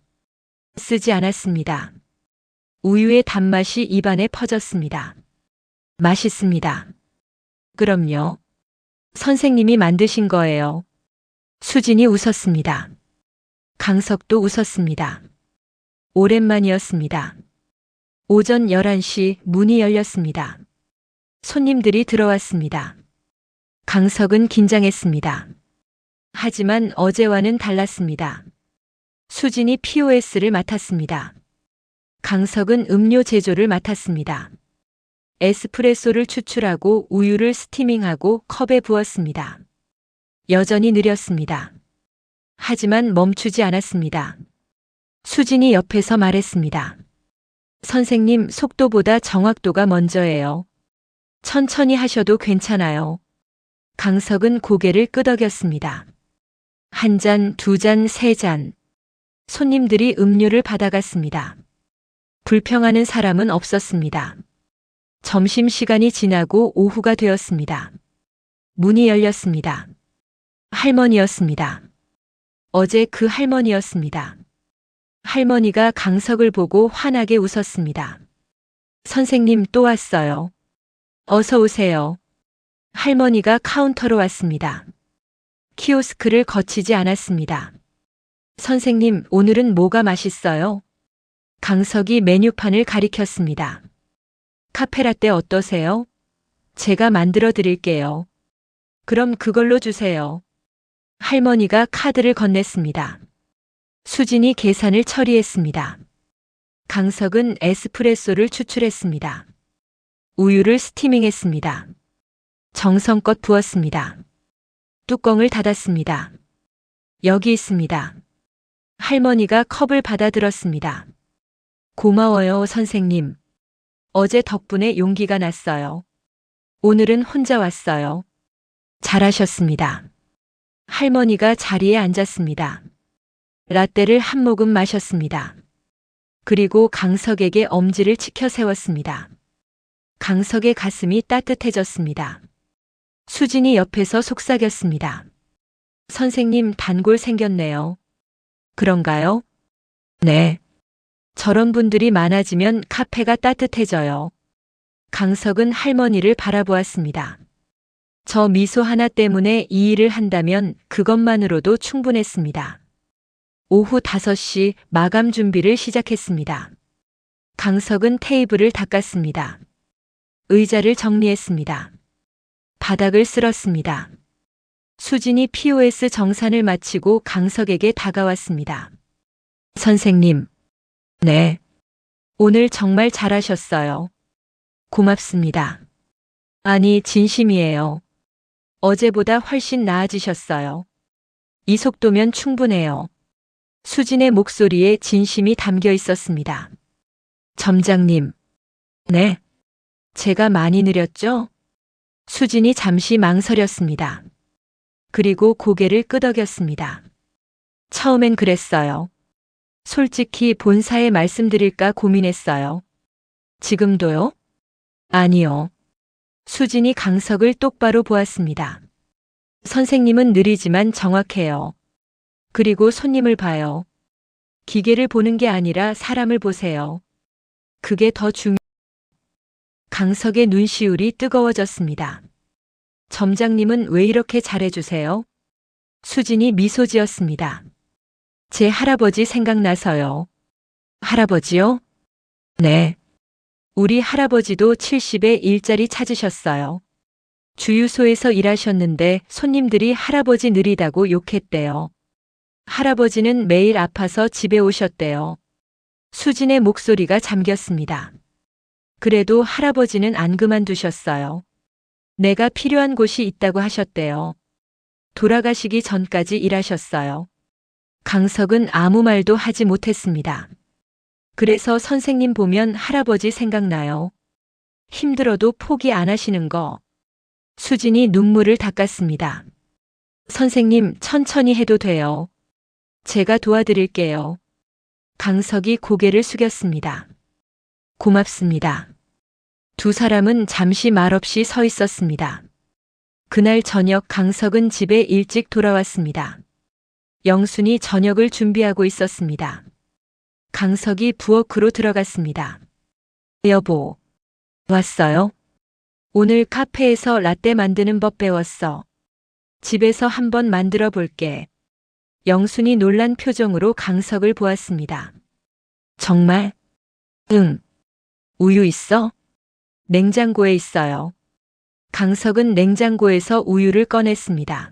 쓰지 않았습니다. 우유의 단맛이 입안에 퍼졌습니다. 맛있습니다. 그럼요. 선생님이 만드신 거예요. 수진이 웃었습니다. 강석도 웃었습니다. 오랜만이었습니다. 오전 11시 문이 열렸습니다. 손님들이 들어왔습니다. 강석은 긴장했습니다. 하지만 어제와는 달랐습니다. 수진이 POS를 맡았습니다. 강석은 음료 제조를 맡았습니다. 에스프레소를 추출하고 우유를 스티밍하고 컵에 부었습니다. 여전히 느렸습니다. 하지만 멈추지 않았습니다. 수진이 옆에서 말했습니다. 선생님, 속도보다 정확도가 먼저예요. 천천히 하셔도 괜찮아요. 강석은 고개를 끄덕였습니다. 한 잔, 두 잔, 세 잔. 손님들이 음료를 받아갔습니다. 불평하는 사람은 없었습니다. 점심시간이 지나고 오후가 되었습니다. 문이 열렸습니다. 할머니였습니다. 어제 그 할머니였습니다. 할머니가 강석을 보고 환하게 웃었습니다. 선생님 또 왔어요. 어서 오세요. 할머니가 카운터로 왔습니다. 키오스크를 거치지 않았습니다. 선생님, 오늘은 뭐가 맛있어요? 강석이 메뉴판을 가리켰습니다. 카페라떼 어떠세요? 제가 만들어 드릴게요. 그럼 그걸로 주세요. 할머니가 카드를 건넸습니다. 수진이 계산을 처리했습니다. 강석은 에스프레소를 추출했습니다. 우유를 스티밍했습니다. 정성껏 부었습니다. 뚜껑을 닫았습니다. 여기 있습니다. 할머니가 컵을 받아들었습니다. 고마워요, 선생님. 어제 덕분에 용기가 났어요. 오늘은 혼자 왔어요. 잘하셨습니다. 할머니가 자리에 앉았습니다. 라떼를 한 모금 마셨습니다. 그리고 강석에게 엄지를 치켜 세웠습니다. 강석의 가슴이 따뜻해졌습니다. 수진이 옆에서 속삭였습니다. 선생님, 단골 생겼네요. 그런가요? 네. 저런 분들이 많아지면 카페가 따뜻해져요. 강석은 할머니를 바라보았습니다. 저 미소 하나 때문에 이 일을 한다면 그것만으로도 충분했습니다. 오후 5시 마감 준비를 시작했습니다. 강석은 테이블을 닦았습니다. 의자를 정리했습니다. 바닥을 쓸었습니다. 수진이 POS 정산을 마치고 강석에게 다가왔습니다. 선생님. 네. 오늘 정말 잘하셨어요. 고맙습니다. 아니, 진심이에요. 어제보다 훨씬 나아지셨어요. 이 속도면 충분해요. 수진의 목소리에 진심이 담겨 있었습니다. 점장님. 네. 제가 많이 느렸죠? 수진이 잠시 망설였습니다. 그리고 고개를 끄덕였습니다. 처음엔 그랬어요. 솔직히 본사에 말씀드릴까 고민했어요. 지금도요? 아니요. 수진이 강석을 똑바로 보았습니다. 선생님은 느리지만 정확해요. 그리고 손님을 봐요. 기계를 보는 게 아니라 사람을 보세요. 그게 더 강석의 눈시울이 뜨거워졌습니다. 점장님은 왜 이렇게 잘해주세요? 수진이 미소 지었습니다. 제 할아버지 생각나서요. 할아버지요? 네. 우리 할아버지도 70에 일자리 찾으셨어요. 주유소에서 일하셨는데 손님들이 할아버지 느리다고 욕했대요. 할아버지는 매일 아파서 집에 오셨대요. 수진의 목소리가 잠겼습니다. 그래도 할아버지는 안 그만두셨어요. 내가 필요한 곳이 있다고 하셨대요. 돌아가시기 전까지 일하셨어요. 강석은 아무 말도 하지 못했습니다. 그래서 선생님 보면 할아버지 생각나요. 힘들어도 포기 안 하시는 거. 수진이 눈물을 닦았습니다. 선생님, 천천히 해도 돼요. 제가 도와드릴게요. 강석이 고개를 숙였습니다. 고맙습니다. 두 사람은 잠시 말없이 서 있었습니다. 그날 저녁 강석은 집에 일찍 돌아왔습니다. 영순이 저녁을 준비하고 있었습니다. 강석이 부엌으로 들어갔습니다. 여보, 왔어요? 오늘 카페에서 라떼 만드는 법 배웠어. 집에서 한번 만들어 볼게. 영순이 놀란 표정으로 강석을 보았습니다. 정말? 응. 우유 있어? 냉장고에 있어요. 강석은 냉장고에서 우유를 꺼냈습니다.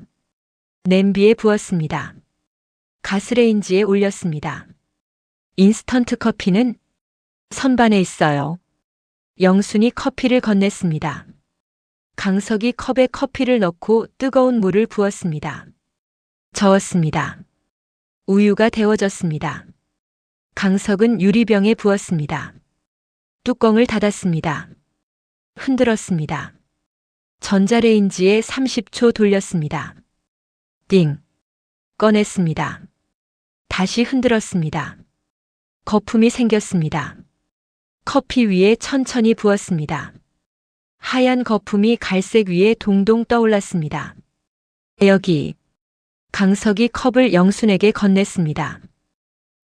냄비에 부었습니다. 가스레인지에 올렸습니다. 인스턴트 커피는 선반에 있어요. 영순이 커피를 건넸습니다. 강석이 컵에 커피를 넣고 뜨거운 물을 부었습니다. 저었습니다. 우유가 데워졌습니다. 강석은 유리병에 부었습니다. 뚜껑을 닫았습니다. 흔들었습니다. 전자레인지에 30초 돌렸습니다. 띵. 꺼냈습니다. 다시 흔들었습니다. 거품이 생겼습니다. 커피 위에 천천히 부었습니다. 하얀 거품이 갈색 위에 동동 떠올랐습니다. 여기. 강석이 컵을 영순에게 건넸습니다.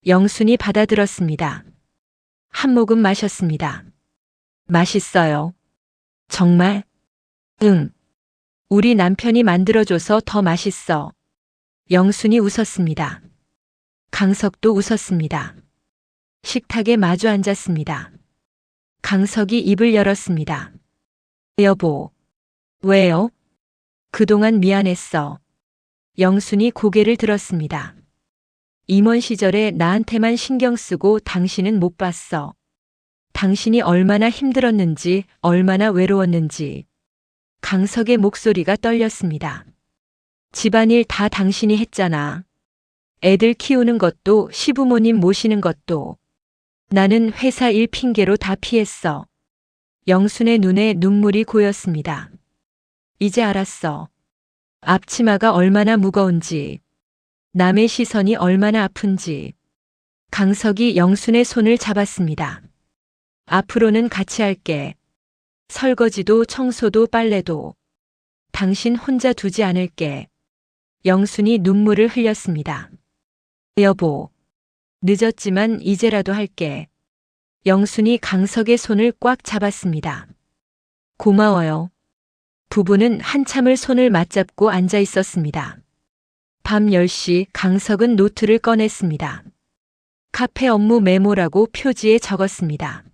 영순이 받아들었습니다. 한 모금 마셨습니다. 맛있어요. 정말? 응. 우리 남편이 만들어줘서 더 맛있어. 영순이 웃었습니다. 강석도 웃었습니다. 식탁에 마주 앉았습니다. 강석이 입을 열었습니다. 여보. 왜요? 그동안 미안했어. 영순이 고개를 들었습니다. 임원 시절에 나한테만 신경 쓰고 당신은 못 봤어. 당신이 얼마나 힘들었는지, 얼마나 외로웠는지. 강석의 목소리가 떨렸습니다. 집안일 다 당신이 했잖아. 애들 키우는 것도 시부모님 모시는 것도. 나는 회사 일 핑계로 다 피했어. 영순의 눈에 눈물이 고였습니다. 이제 알았어. 앞치마가 얼마나 무거운지, 남의 시선이 얼마나 아픈지. 강석이 영순의 손을 잡았습니다. 앞으로는 같이 할게. 설거지도 청소도 빨래도. 당신 혼자 두지 않을게. 영순이 눈물을 흘렸습니다. 여보, 늦었지만 이제라도 할게. 영순이 강석의 손을 꽉 잡았습니다. 고마워요. 부부는 한참을 손을 맞잡고 앉아 있었습니다. 밤 10시 강석은 노트를 꺼냈습니다. 카페 업무 메모라고 표지에 적었습니다.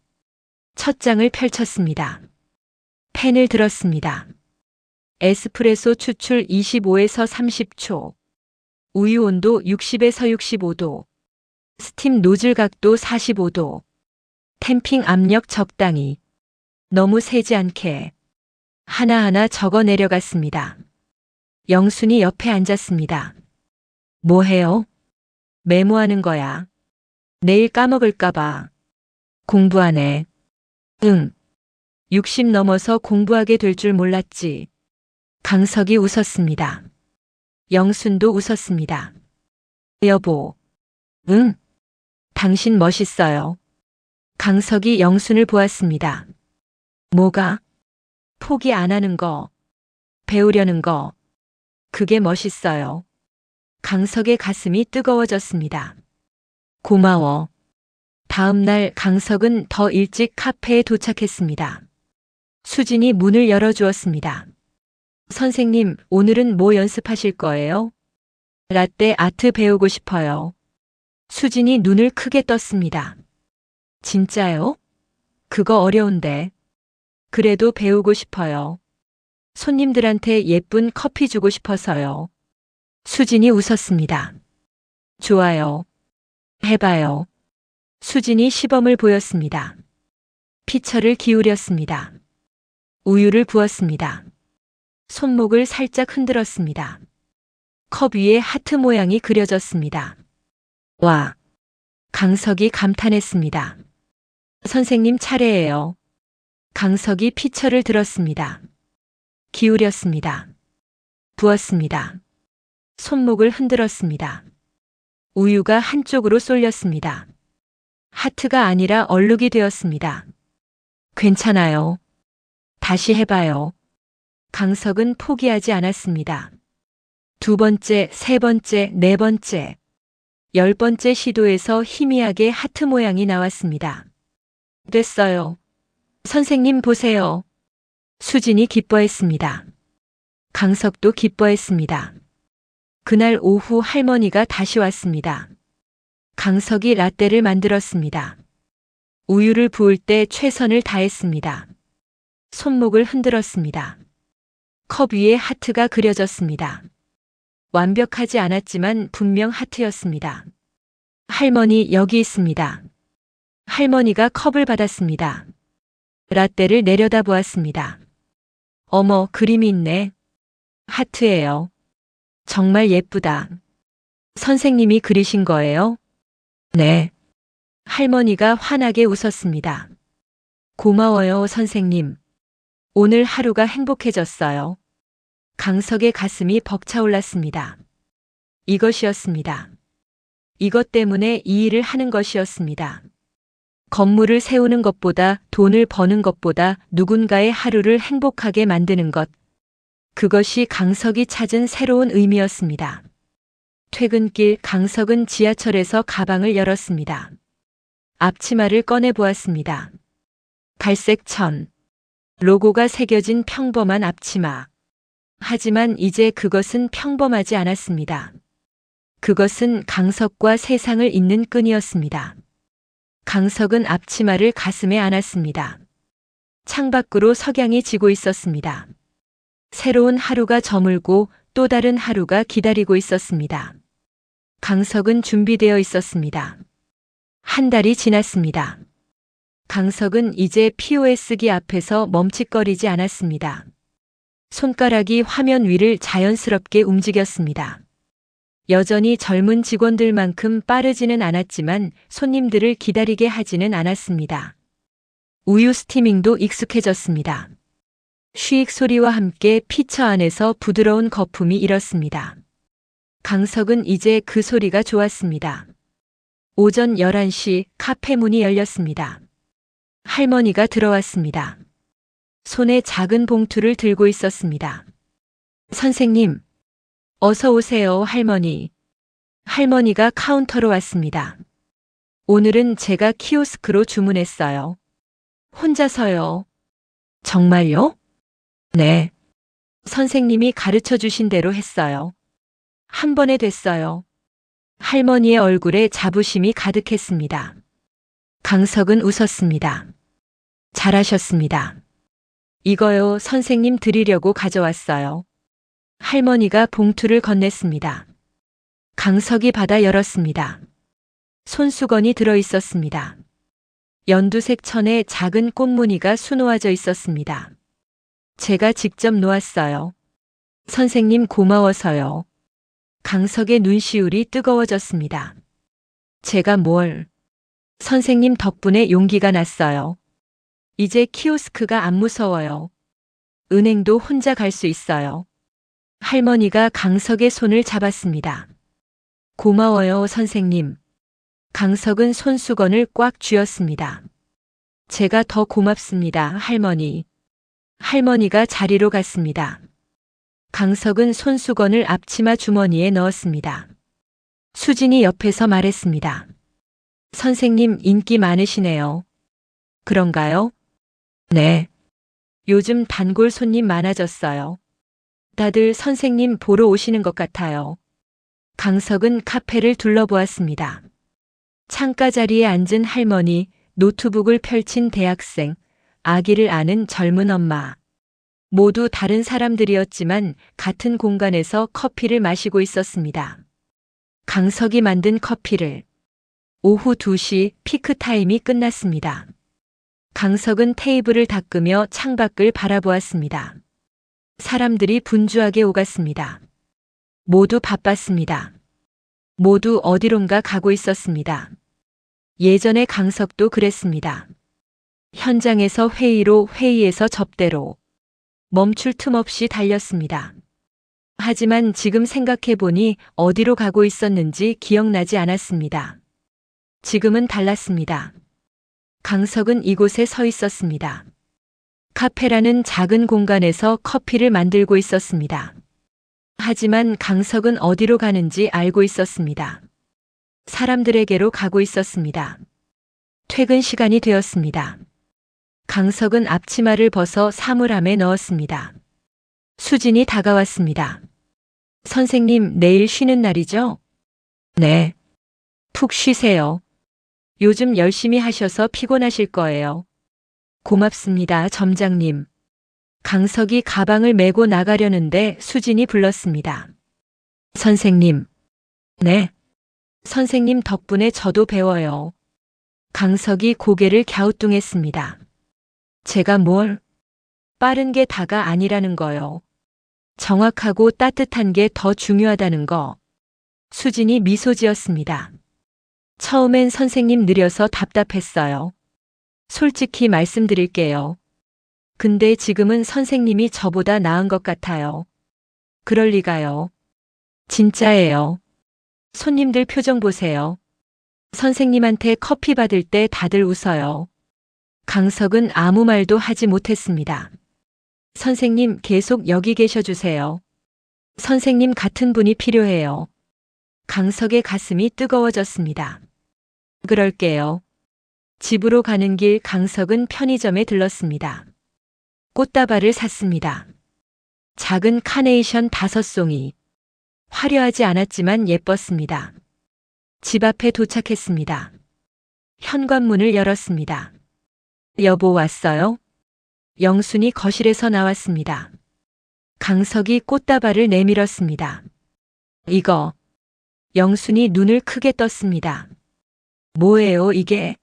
첫 장을 펼쳤습니다. 펜을 들었습니다. 에스프레소 추출 25에서 30초. 우유 온도 60에서 65도. 스팀 노즐 각도 45도. 탬핑 압력 적당히. 너무 세지 않게. 하나하나 적어 내려갔습니다. 영순이 옆에 앉았습니다. 뭐 해요? 메모하는 거야. 내일 까먹을까봐. 공부하네. 응. 60 넘어서 공부하게 될 줄 몰랐지. 강석이 웃었습니다. 영순도 웃었습니다. 여보. 응. 당신 멋있어요. 강석이 영순을 보았습니다. 뭐가? 포기 안 하는 거. 배우려는 거. 그게 멋있어요. 강석의 가슴이 뜨거워졌습니다. 고마워. 다음 날 강석은 더 일찍 카페에 도착했습니다. 수진이 문을 열어주었습니다. 선생님, 오늘은 뭐 연습하실 거예요? 라떼 아트 배우고 싶어요. 수진이 눈을 크게 떴습니다. 진짜요? 그거 어려운데. 그래도 배우고 싶어요. 손님들한테 예쁜 커피 주고 싶어서요. 수진이 웃었습니다. 좋아요. 해봐요. 수진이 시범을 보였습니다. 피처를 기울였습니다. 우유를 부었습니다. 손목을 살짝 흔들었습니다. 컵 위에 하트 모양이 그려졌습니다. 와! 강석이 감탄했습니다. 선생님 차례예요. 강석이 피처를 들었습니다. 기울였습니다. 부었습니다. 손목을 흔들었습니다. 우유가 한쪽으로 쏠렸습니다. 하트가 아니라 얼룩이 되었습니다. 괜찮아요. 다시 해봐요. 강석은 포기하지 않았습니다. 두 번째, 세 번째, 네 번째. 10번째 시도에서 희미하게 하트 모양이 나왔습니다. 됐어요. 선생님 보세요. 수진이 기뻐했습니다. 강석도 기뻐했습니다. 그날 오후 할머니가 다시 왔습니다. 강석이 라떼를 만들었습니다. 우유를 부을 때 최선을 다했습니다. 손목을 흔들었습니다. 컵 위에 하트가 그려졌습니다. 완벽하지 않았지만 분명 하트였습니다. 할머니 여기 있습니다. 할머니가 컵을 받았습니다. 라떼를 내려다 보았습니다. 어머, 그림이 있네. 하트예요. 정말 예쁘다. 선생님이 그리신 거예요? 네. 할머니가 환하게 웃었습니다. 고마워요, 선생님. 오늘 하루가 행복해졌어요. 강석의 가슴이 벅차올랐습니다. 이것이었습니다. 이것 때문에 이 일을 하는 것이었습니다. 건물을 세우는 것보다 돈을 버는 것보다 누군가의 하루를 행복하게 만드는 것. 그것이 강석이 찾은 새로운 의미였습니다. 퇴근길 강석은 지하철에서 가방을 열었습니다. 앞치마를 꺼내 보았습니다. 갈색 천. 로고가 새겨진 평범한 앞치마. 하지만 이제 그것은 평범하지 않았습니다. 그것은 강석과 세상을 잇는 끈이었습니다. 강석은 앞치마를 가슴에 안았습니다. 창밖으로 석양이 지고 있었습니다. 새로운 하루가 저물고 또 다른 하루가 기다리고 있었습니다. 강석은 준비되어 있었습니다. 한 달이 지났습니다. 강석은 이제 POS기 앞에서 멈칫거리지 않았습니다. 손가락이 화면 위를 자연스럽게 움직였습니다. 여전히 젊은 직원들만큼 빠르지는 않았지만 손님들을 기다리게 하지는 않았습니다. 우유 스티밍도 익숙해졌습니다. 쉬익 소리와 함께 피처 안에서 부드러운 거품이 일었습니다. 강석은 이제 그 소리가 좋았습니다. 오전 11시 카페 문이 열렸습니다. 할머니가 들어왔습니다. 손에 작은 봉투를 들고 있었습니다. 선생님, 어서 오세요, 할머니. 할머니가 카운터로 왔습니다. 오늘은 제가 키오스크로 주문했어요. 혼자서요. 정말요? 네. 선생님이 가르쳐 주신 대로 했어요. 한 번에 됐어요. 할머니의 얼굴에 자부심이 가득했습니다. 강석은 웃었습니다. 잘하셨습니다. 이거요, 선생님 드리려고 가져왔어요. 할머니가 봉투를 건넸습니다. 강석이 받아 열었습니다. 손수건이 들어 있었습니다. 연두색 천에 작은 꽃무늬가 수놓아져 있었습니다. 제가 직접 놓았어요. 선생님 고마워서요. 강석의 눈시울이 뜨거워졌습니다. 제가 뭘? 선생님 덕분에 용기가 났어요. 이제 키오스크가 안 무서워요. 은행도 혼자 갈 수 있어요. 할머니가 강석의 손을 잡았습니다. 고마워요, 선생님. 강석은 손수건을 꽉 쥐었습니다. 제가 더 고맙습니다, 할머니. 할머니가 자리로 갔습니다. 강석은 손수건을 앞치마 주머니에 넣었습니다. 수진이 옆에서 말했습니다. 선생님 인기 많으시네요. 그런가요? 네. 요즘 단골 손님 많아졌어요. 다들 선생님 보러 오시는 것 같아요. 강석은 카페를 둘러보았습니다. 창가 자리에 앉은 할머니, 노트북을 펼친 대학생, 아기를 아는 젊은 엄마. 모두 다른 사람들이었지만 같은 공간에서 커피를 마시고 있었습니다. 강석이 만든 커피를. 오후 2시 피크타임이 끝났습니다. 강석은 테이블을 닦으며 창밖을 바라보았습니다. 사람들이 분주하게 오갔습니다. 모두 바빴습니다. 모두 어디론가 가고 있었습니다. 예전에 강석도 그랬습니다. 현장에서 회의로, 회의에서 접대로. 멈출 틈 없이 달렸습니다. 하지만 지금 생각해보니 어디로 가고 있었는지 기억나지 않았습니다. 지금은 달랐습니다. 강석은 이곳에 서 있었습니다. 카페라는 작은 공간에서 커피를 만들고 있었습니다. 하지만 강석은 어디로 가는지 알고 있었습니다. 사람들에게로 가고 있었습니다. 퇴근 시간이 되었습니다. 강석은 앞치마를 벗어 사물함에 넣었습니다. 수진이 다가왔습니다. 선생님, 내일 쉬는 날이죠? 네. 푹 쉬세요. 요즘 열심히 하셔서 피곤하실 거예요. 고맙습니다, 점장님. 강석이 가방을 메고 나가려는데 수진이 불렀습니다. 선생님. 네. 선생님 덕분에 저도 배워요. 강석이 고개를 갸우뚱했습니다. 제가 뭘? 빠른 게 다가 아니라는 거요. 정확하고 따뜻한 게 더 중요하다는 거. 수진이 미소 지었습니다. 처음엔 선생님 느려서 답답했어요. 솔직히 말씀드릴게요. 근데 지금은 선생님이 저보다 나은 것 같아요. 그럴 리가요. 진짜예요. 손님들 표정 보세요. 선생님한테 커피 받을 때 다들 웃어요. 강석은 아무 말도 하지 못했습니다. 선생님 계속 여기 계셔 주세요. 선생님 같은 분이 필요해요. 강석의 가슴이 뜨거워졌습니다. 그럴게요. 집으로 가는 길 강석은 편의점에 들렀습니다. 꽃다발을 샀습니다. 작은 카네이션 5송이. 화려하지 않았지만 예뻤습니다. 집 앞에 도착했습니다. 현관문을 열었습니다. 여보 왔어요? 영순이 거실에서 나왔습니다. 강석이 꽃다발을 내밀었습니다. 이거. 영순이 눈을 크게 떴습니다. 뭐예요 이게?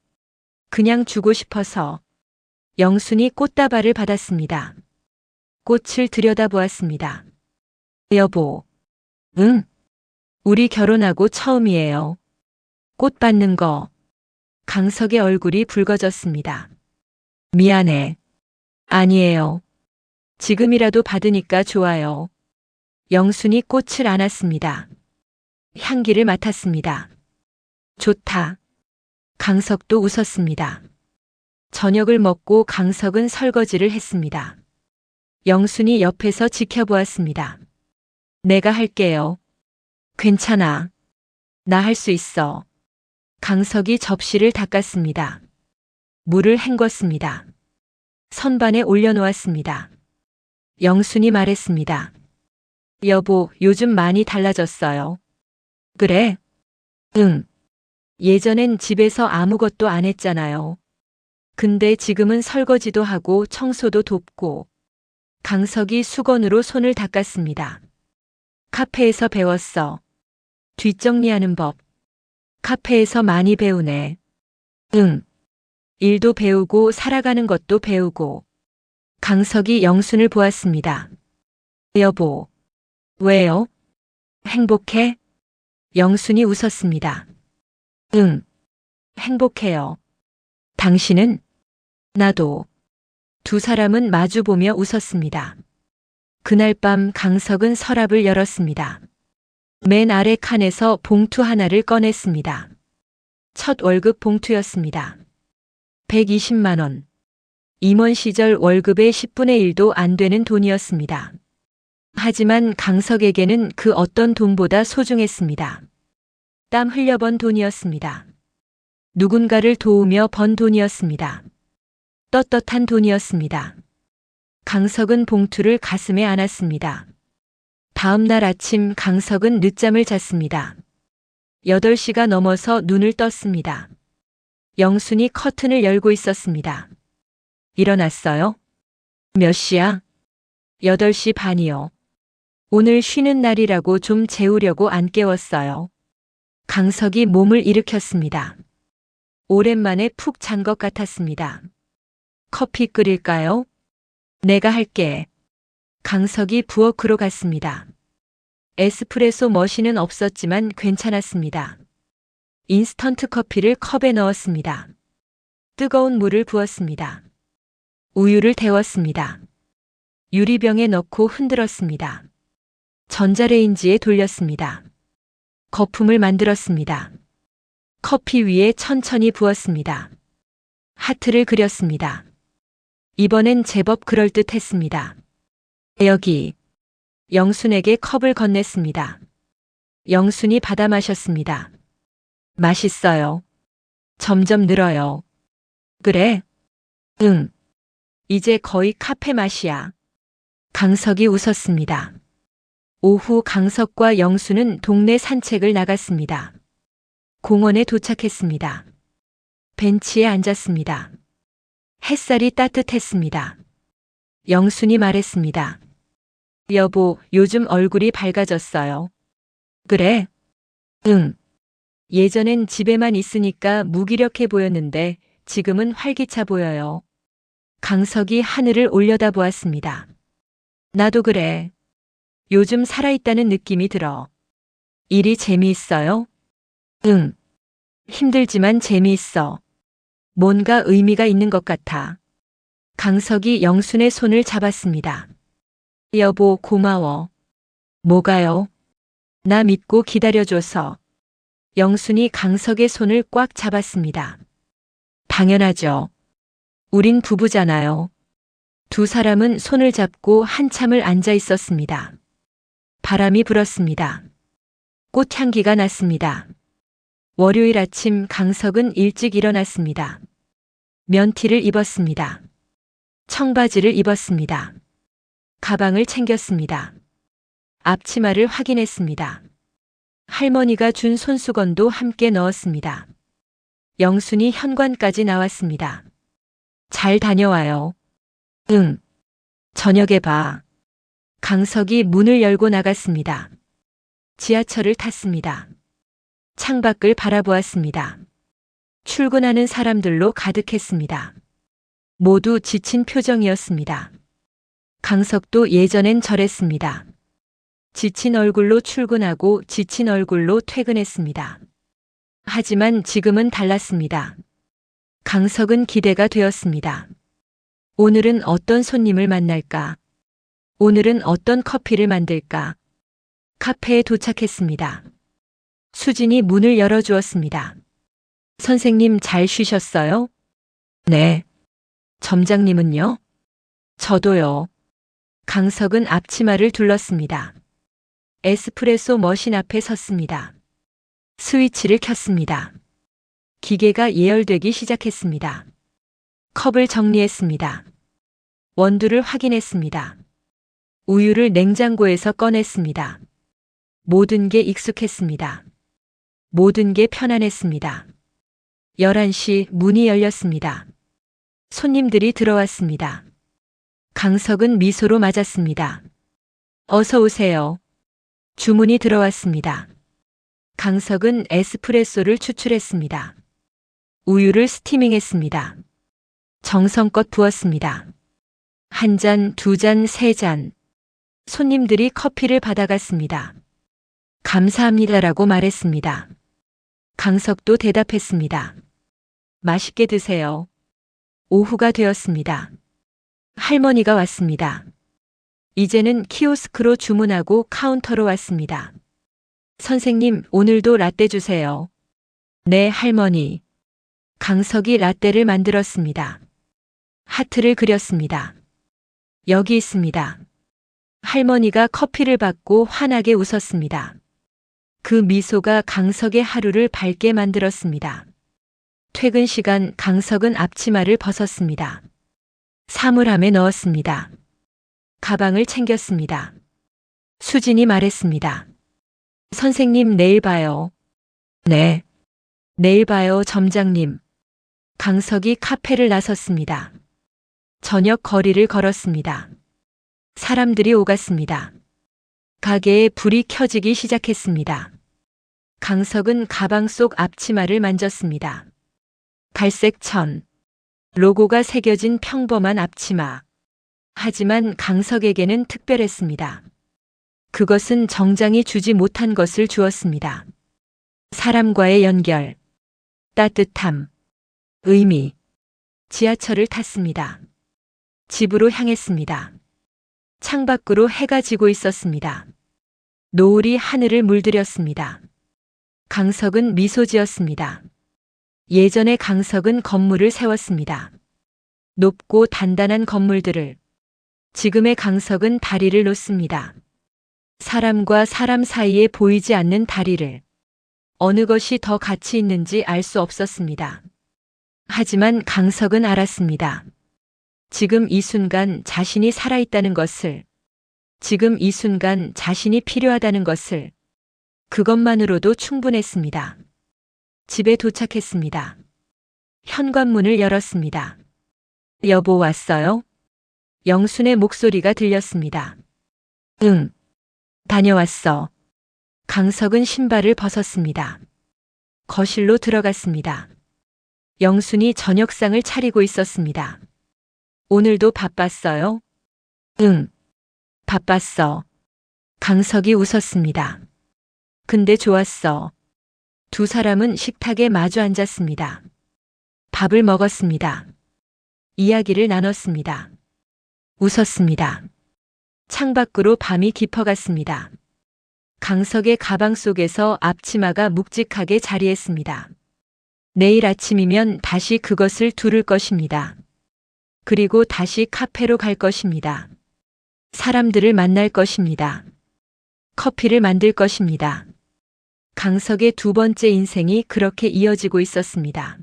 그냥 주고 싶어서. 영순이 꽃다발을 받았습니다. 꽃을 들여다보았습니다. 여보. 응. 우리 결혼하고 처음이에요. 꽃 받는 거. 강석의 얼굴이 붉어졌습니다. 미안해. 아니에요. 지금이라도 받으니까 좋아요. 영순이 꽃을 안았습니다. 향기를 맡았습니다. 좋다. 강석도 웃었습니다. 저녁을 먹고 강석은 설거지를 했습니다. 영순이 옆에서 지켜보았습니다. 내가 할게요. 괜찮아. 나 할 수 있어. 강석이 접시를 닦았습니다. 물을 헹궜습니다. 선반에 올려놓았습니다. 영순이 말했습니다. 여보, 요즘 많이 달라졌어요. 그래? 응. 예전엔 집에서 아무것도 안 했잖아요. 근데 지금은 설거지도 하고 청소도 돕고. 강석이 수건으로 손을 닦았습니다. 카페에서 배웠어. 뒷정리하는 법. 카페에서 많이 배우네. 응. 일도 배우고 살아가는 것도 배우고. 강석이 영순을 보았습니다. 여보. 왜요? 행복해? 영순이 웃었습니다. 응. 행복해요. 당신은? 나도. 두 사람은 마주보며 웃었습니다. 그날 밤 강석은 서랍을 열었습니다. 맨 아래 칸에서 봉투 하나를 꺼냈습니다. 첫 월급 봉투였습니다. 120만 원. 임원 시절 월급의 10분의 1도 안 되는 돈이었습니다. 하지만 강석에게는 그 어떤 돈보다 소중했습니다. 땀 흘려 번 돈이었습니다. 누군가를 도우며 번 돈이었습니다. 떳떳한 돈이었습니다. 강석은 봉투를 가슴에 안았습니다. 다음 날 아침 강석은 늦잠을 잤습니다. 8시가 넘어서 눈을 떴습니다. 영순이 커튼을 열고 있었습니다. 일어났어요? 몇 시야? 8시 반이요. 오늘 쉬는 날이라고 좀 재우려고 안 깨웠어요. 강석이 몸을 일으켰습니다. 오랜만에 푹 잔 것 같았습니다. 커피 끓일까요? 내가 할게. 강석이 부엌으로 갔습니다. 에스프레소 머신은 없었지만 괜찮았습니다. 인스턴트 커피를 컵에 넣었습니다. 뜨거운 물을 부었습니다. 우유를 데웠습니다. 유리병에 넣고 흔들었습니다. 전자레인지에 돌렸습니다. 거품을 만들었습니다. 커피 위에 천천히 부었습니다. 하트를 그렸습니다. 이번엔 제법 그럴듯했습니다. 여기. 영순에게 컵을 건넸습니다. 영순이 받아 마셨습니다. 맛있어요. 점점 늘어요. 그래? 응. 이제 거의 카페 맛이야. 강석이 웃었습니다. 오후 강석과 영수는 동네 산책을 나갔습니다. 공원에 도착했습니다. 벤치에 앉았습니다. 햇살이 따뜻했습니다. 영순이 말했습니다. 여보, 요즘 얼굴이 밝아졌어요. 그래? 응. 예전엔 집에만 있으니까 무기력해 보였는데 지금은 활기차 보여요. 강석이 하늘을 올려다보았습니다. 나도 그래. 요즘 살아있다는 느낌이 들어. 일이 재미있어요? 응. 힘들지만 재미있어. 뭔가 의미가 있는 것 같아. 강석이 영순의 손을 잡았습니다. 여보, 고마워. 뭐가요? 나 믿고 기다려줘서. 영순이 강석의 손을 꽉 잡았습니다. 당연하죠. 우린 부부잖아요. 두 사람은 손을 잡고 한참을 앉아 있었습니다. 바람이 불었습니다. 꽃향기가 났습니다. 월요일 아침 강석은 일찍 일어났습니다. 면티를 입었습니다. 청바지를 입었습니다. 가방을 챙겼습니다. 앞치마를 확인했습니다. 할머니가 준 손수건도 함께 넣었습니다. 영순이 현관까지 나왔습니다. 잘 다녀와요. 응. 저녁에 봐. 강석이 문을 열고 나갔습니다. 지하철을 탔습니다. 창밖을 바라보았습니다. 출근하는 사람들로 가득했습니다. 모두 지친 표정이었습니다. 강석도 예전엔 저랬습니다. 지친 얼굴로 출근하고 지친 얼굴로 퇴근했습니다. 하지만 지금은 달랐습니다. 강석은 기대가 되었습니다. 오늘은 어떤 손님을 만날까? 오늘은 어떤 커피를 만들까? 카페에 도착했습니다. 수진이 문을 열어주었습니다. 선생님 잘 쉬셨어요? 네. 점장님은요? 저도요. 강석은 앞치마를 둘렀습니다. 에스프레소 머신 앞에 섰습니다. 스위치를 켰습니다. 기계가 예열되기 시작했습니다. 컵을 정리했습니다. 원두를 확인했습니다. 우유를 냉장고에서 꺼냈습니다. 모든 게 익숙했습니다. 모든 게 편안했습니다. 11시 문이 열렸습니다. 손님들이 들어왔습니다. 강석은 미소로 맞았습니다. 어서 오세요. 주문이 들어왔습니다. 강석은 에스프레소를 추출했습니다. 우유를 스티밍했습니다. 정성껏 부었습니다. 한 잔, 두 잔, 세 잔. 손님들이 커피를 받아갔습니다. 감사합니다라고 말했습니다. 강석도 대답했습니다. 맛있게 드세요. 오후가 되었습니다. 할머니가 왔습니다. 이제는 키오스크로 주문하고 카운터로 왔습니다. 선생님, 오늘도 라떼 주세요. 네, 할머니. 강석이 라떼를 만들었습니다. 하트를 그렸습니다. 여기 있습니다. 할머니가 커피를 받고 환하게 웃었습니다. 그 미소가 강석의 하루를 밝게 만들었습니다. 퇴근 시간 강석은 앞치마를 벗었습니다. 사물함에 넣었습니다. 가방을 챙겼습니다. 수진이 말했습니다. 선생님 내일 봐요. 네. 내일 봐요, 점장님. 강석이 카페를 나섰습니다. 저녁 거리를 걸었습니다. 사람들이 오갔습니다. 가게에 불이 켜지기 시작했습니다. 강석은 가방 속 앞치마를 만졌습니다. 갈색 천. 로고가 새겨진 평범한 앞치마. 하지만 강석에게는 특별했습니다. 그것은 정장이 주지 못한 것을 주었습니다. 사람과의 연결, 따뜻함, 의미. 지하철을 탔습니다. 집으로 향했습니다. 창밖으로 해가 지고 있었습니다. 노을이 하늘을 물들였습니다. 강석은 미소 지었습니다. 예전에 강석은 건물을 세웠습니다. 높고 단단한 건물들을. 지금의 강석은 다리를 놓습니다. 사람과 사람 사이에 보이지 않는 다리를. 어느 것이 더 가치 있는지 알 수 없었습니다. 하지만 강석은 알았습니다. 지금 이 순간 자신이 살아있다는 것을, 지금 이 순간 자신이 필요하다는 것을, 그것만으로도 충분했습니다. 집에 도착했습니다. 현관문을 열었습니다. 여보 왔어요? 영순의 목소리가 들렸습니다. 응. 다녀왔어. 강석은 신발을 벗었습니다. 거실로 들어갔습니다. 영순이 저녁상을 차리고 있었습니다. 오늘도 바빴어요? 응. 바빴어. 강석이 웃었습니다. 근데 좋았어. 두 사람은 식탁에 마주 앉았습니다. 밥을 먹었습니다. 이야기를 나눴습니다. 웃었습니다. 창밖으로 밤이 깊어갔습니다. 강석의 가방 속에서 앞치마가 묵직하게 자리했습니다. 내일 아침이면 다시 그것을 두를 것입니다. 그리고 다시 카페로 갈 것입니다. 사람들을 만날 것입니다. 커피를 만들 것입니다. 강석의 두 번째 인생이 그렇게 이어지고 있었습니다.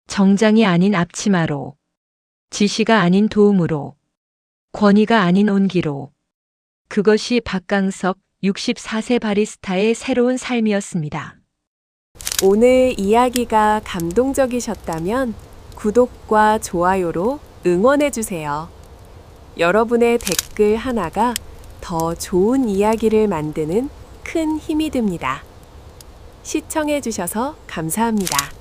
정장이 아닌 앞치마로, 지시가 아닌 도움으로, 권위가 아닌 온기로. 그것이 박강석 64세 바리스타의 새로운 삶이었습니다. 오늘 이야기가 감동적이셨다면 구독과 좋아요로 응원해주세요. 여러분의 댓글 하나가 더 좋은 이야기를 만드는 큰 힘이 됩니다. 시청해주셔서 감사합니다.